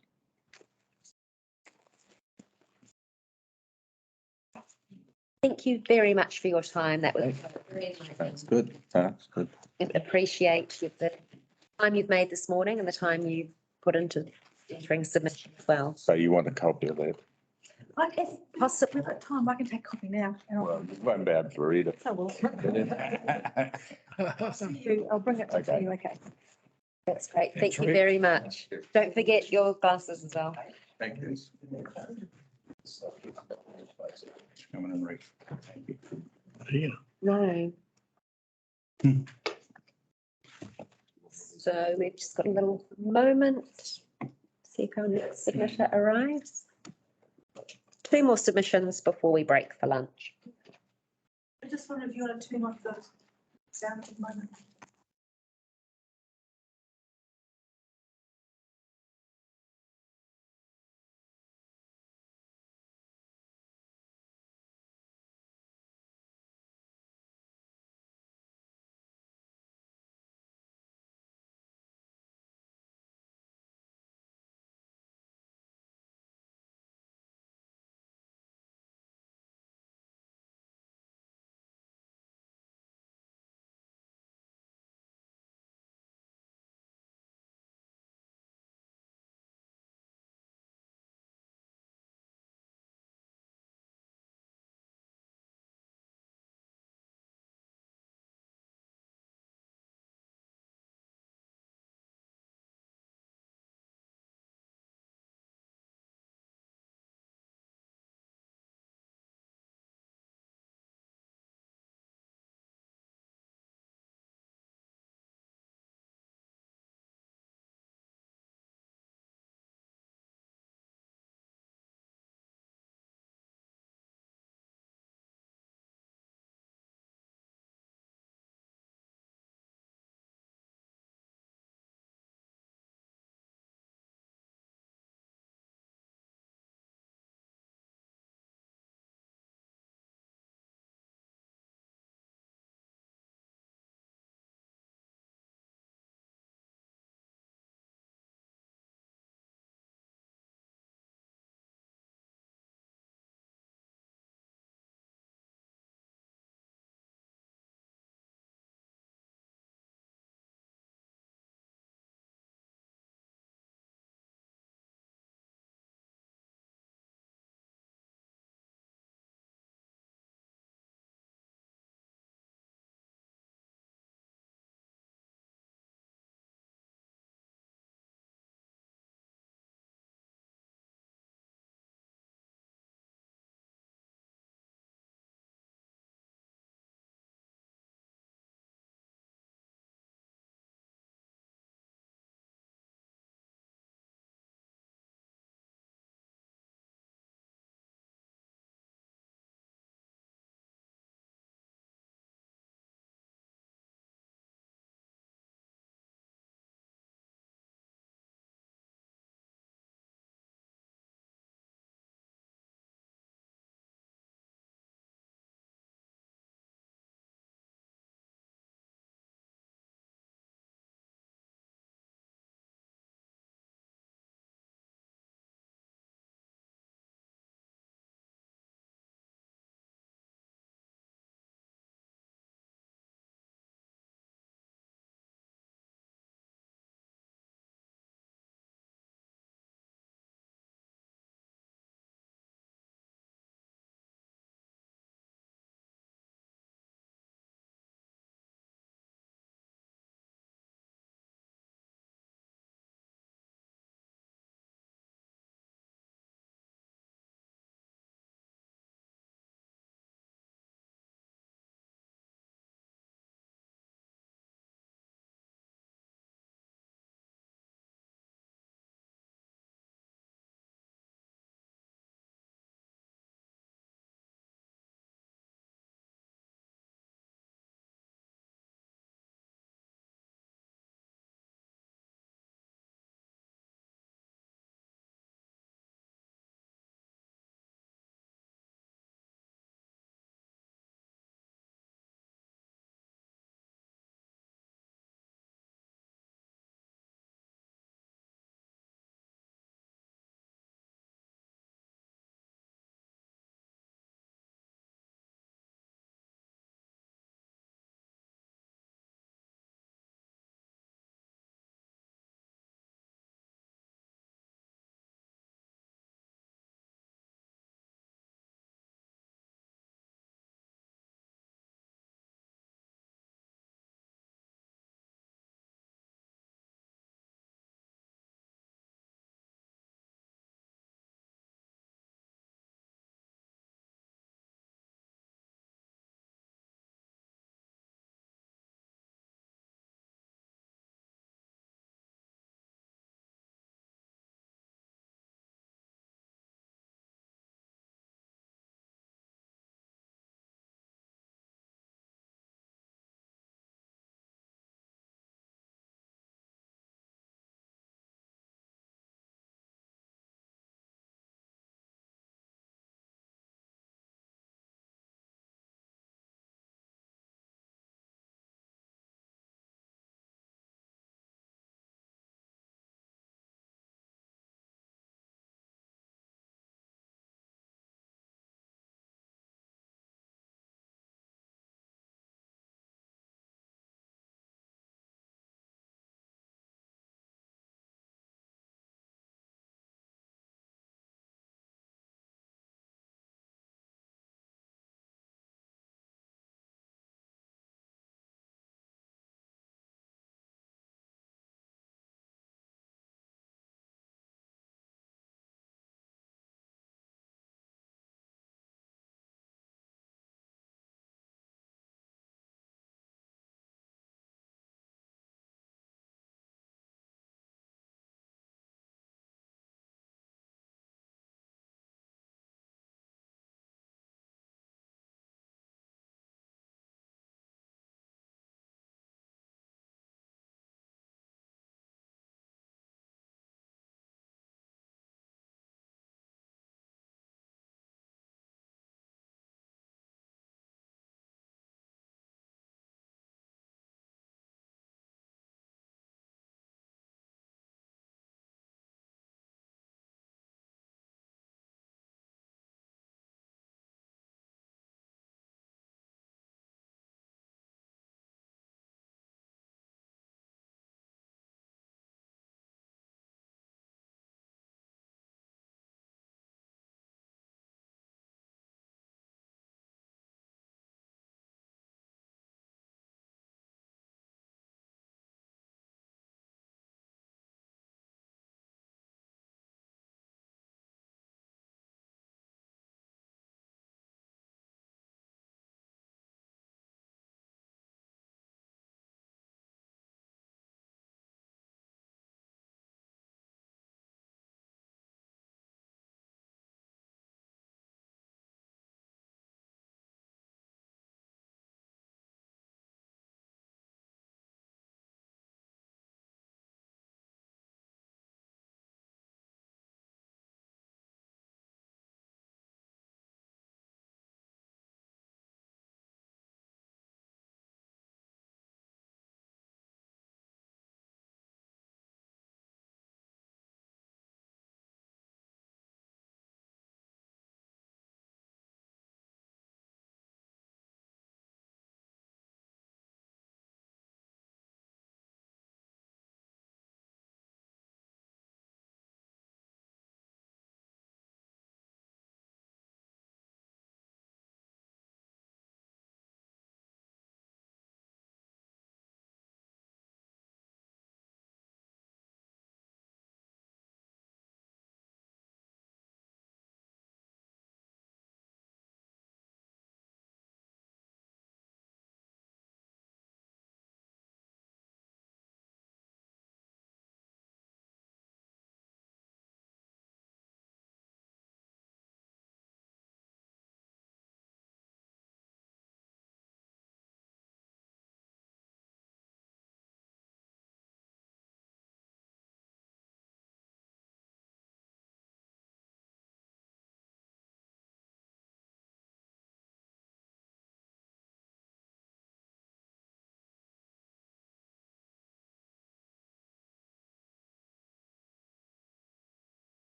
Thank you very much for your time. That was very That's enlightening. good. That's good. Appreciate the time you've made this morning and the time you've put into entering submission as well. So you want a copy of that? I guess possibly at time, I can take a copy now. And Well, you won't be able to read it. I will. I'll bring it to you, okay. That's great. Thank you very much. Don't forget your glasses as well. Thank you. Come in and read. Thank you. Yeah. No. So we've just got a little moment. See if our next submitter arrives. 2 more submissions before we break for lunch. I just wonder if you want to turn off the sound at the moment.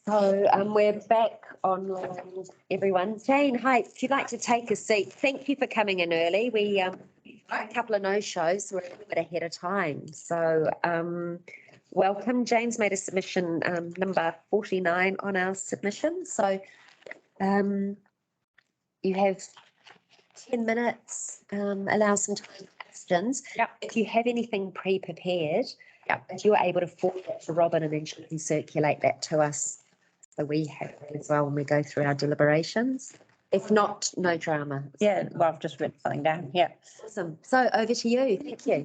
So we're back online, everyone. Jane, hi, if you'd like to take a seat, thank you for coming in early. We had a couple of no-shows, so we're a little bit ahead of time. So welcome. Jane's made a submission number 49 on our submission. So you have 10 minutes, allow some time for questions. Yep. If you have anything pre-prepared, if you are able to forward that to Robyn and then she can circulate that to us. So we have it as well when we go through our deliberations. If not, no drama. Yeah, well, I've just written something down. Yeah. Awesome. So over to you. Thank you.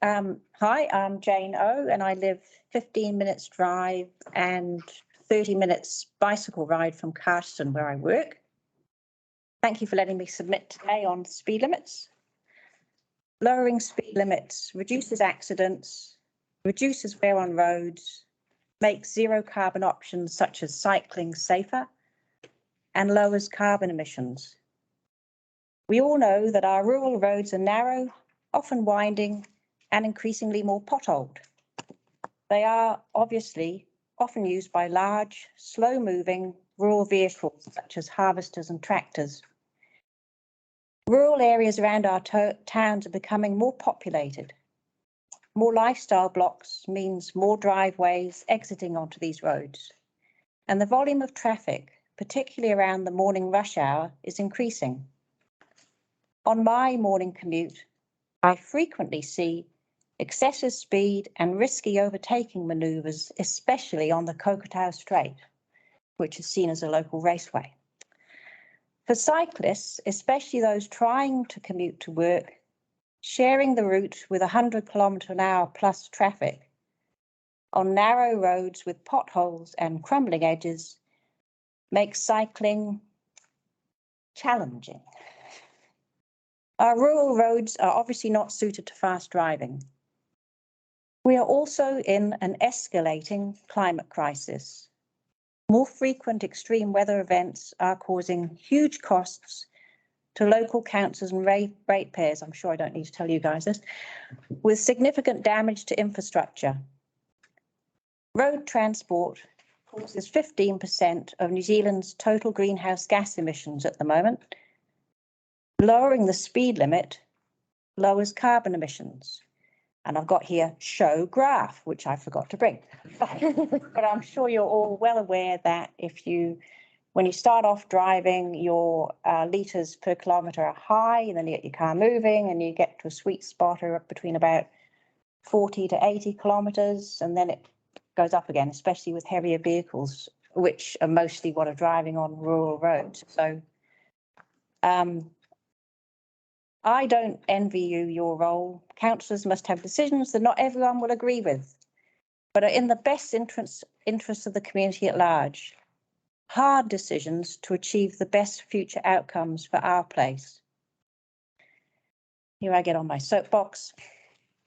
Hi, I'm Jane O and I live 15 minutes drive and 30 minutes bicycle ride from Carterton where I work. Thank you for letting me submit today on speed limits. Lowering speed limits reduces accidents, reduces wear on roads, makes zero carbon options such as cycling safer, and lowers carbon emissions. We all know that our rural roads are narrow, often winding, and increasingly more potholed. They are obviously often used by large, slow-moving rural vehicles such as harvesters and tractors. Rural areas around our towns are becoming more populated. More lifestyle blocks means more driveways exiting onto these roads. And the volume of traffic, particularly around the morning rush hour, is increasing. On my morning commute, I frequently see excessive speed and risky overtaking manoeuvres, especially on the Cockatow Strait, which is seen as a local raceway. For cyclists, especially those trying to commute to work, sharing the route with 100 km/h plus traffic on narrow roads with potholes and crumbling edges makes cycling challenging. Our rural roads are obviously not suited to fast driving. We are also in an escalating climate crisis. More frequent extreme weather events are causing huge costs to local councils and ratepayers. I'm sure I don't need to tell you guys this, with significant damage to infrastructure. Road transport causes 15% of New Zealand's total greenhouse gas emissions at the moment. Lowering the speed limit lowers carbon emissions. And I've got here show graph, which I forgot to bring. But I'm sure you're all well aware that when you start off driving, your litres per kilometre are high, and then you get your car moving and you get to a sweet spot or between about 40 to 80 kilometres, and then it goes up again, especially with heavier vehicles, which are mostly what are driving on rural roads. So I don't envy you your role. Councillors must have decisions that not everyone will agree with, but are in the best interest of the community at large. Hard decisions to achieve the best future outcomes for our place. Here I get on my soapbox.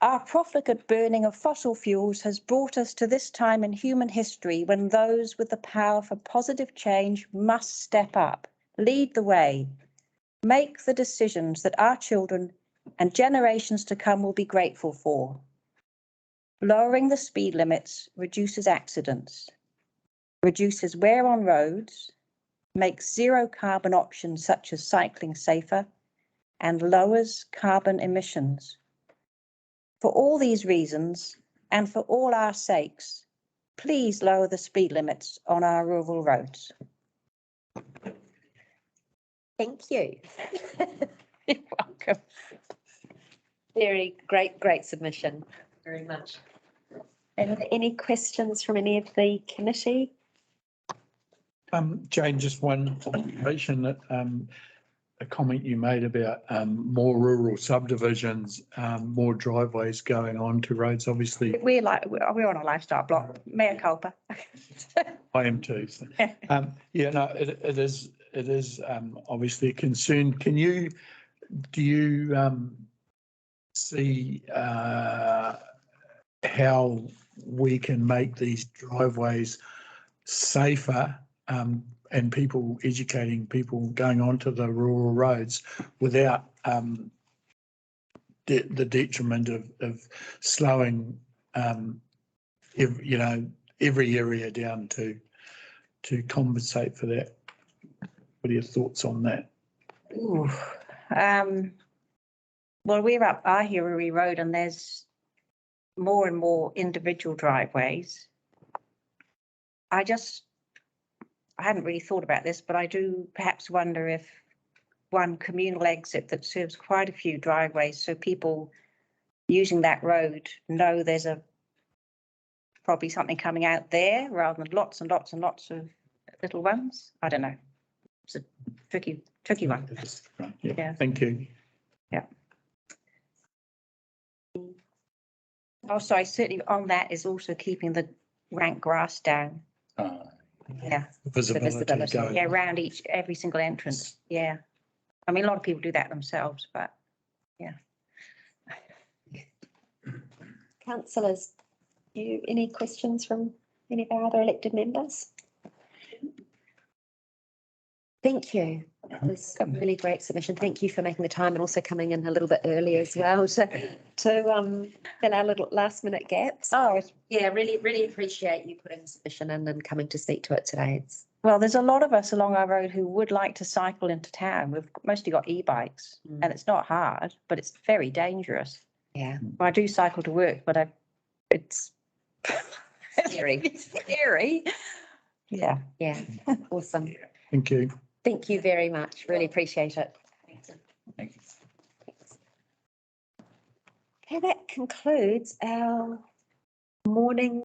Our profligate burning of fossil fuels has brought us to this time in human history when those with the power for positive change must step up, lead the way, make the decisions that our children and generations to come will be grateful for. Lowering the speed limits reduces accidents, reduces wear on roads, makes zero carbon options such as cycling safer, and lowers carbon emissions. For all these reasons, and for all our sakes, please lower the speed limits on our rural roads. Thank you. You're welcome. Very great submission. Very much. And any questions from any of the committee? Jane, just one observation that a comment you made about more rural subdivisions, more driveways going on to roads, obviously. We're on a lifestyle block, mea culpa. I am too. So. Yeah, no, it is obviously a concern. Do you see how we can make these driveways safer and educating people going onto the rural roads without the detriment of slowing every area down to to compensate for that? What are your thoughts on that? Ooh, well, we're up Ahiriri Road and there's more and more individual driveways. I hadn't really thought about this, but I do perhaps wonder if one communal exit that serves quite a few driveways, so people using that road know there's probably something coming out there rather than lots and lots and lots of little ones. I don't know. It's a tricky one. Yeah, thank you. Yeah. Also, I certainly on that is also keeping the rank grass down. Yeah. Visibility going. Yeah, around every single entrance. Yeah. I mean, a lot of people do that themselves, but yeah. Councillors, any questions from any of our other elected members? Thank you. It was a really great submission. Thank you for making the time and also coming in a little bit early as well to fill our little last minute gaps. Oh, yeah, really appreciate you putting the submission in and coming to speak to it today. Well, there's a lot of us along our road who would like to cycle into town. We've mostly got e-bikes and it's not hard, but it's very dangerous. Yeah. Well, I do cycle to work, but it's scary. It's scary. Yeah. Yeah. Awesome. Thank you. Thank you very much. Really appreciate it. Thank you. Okay, that concludes our morning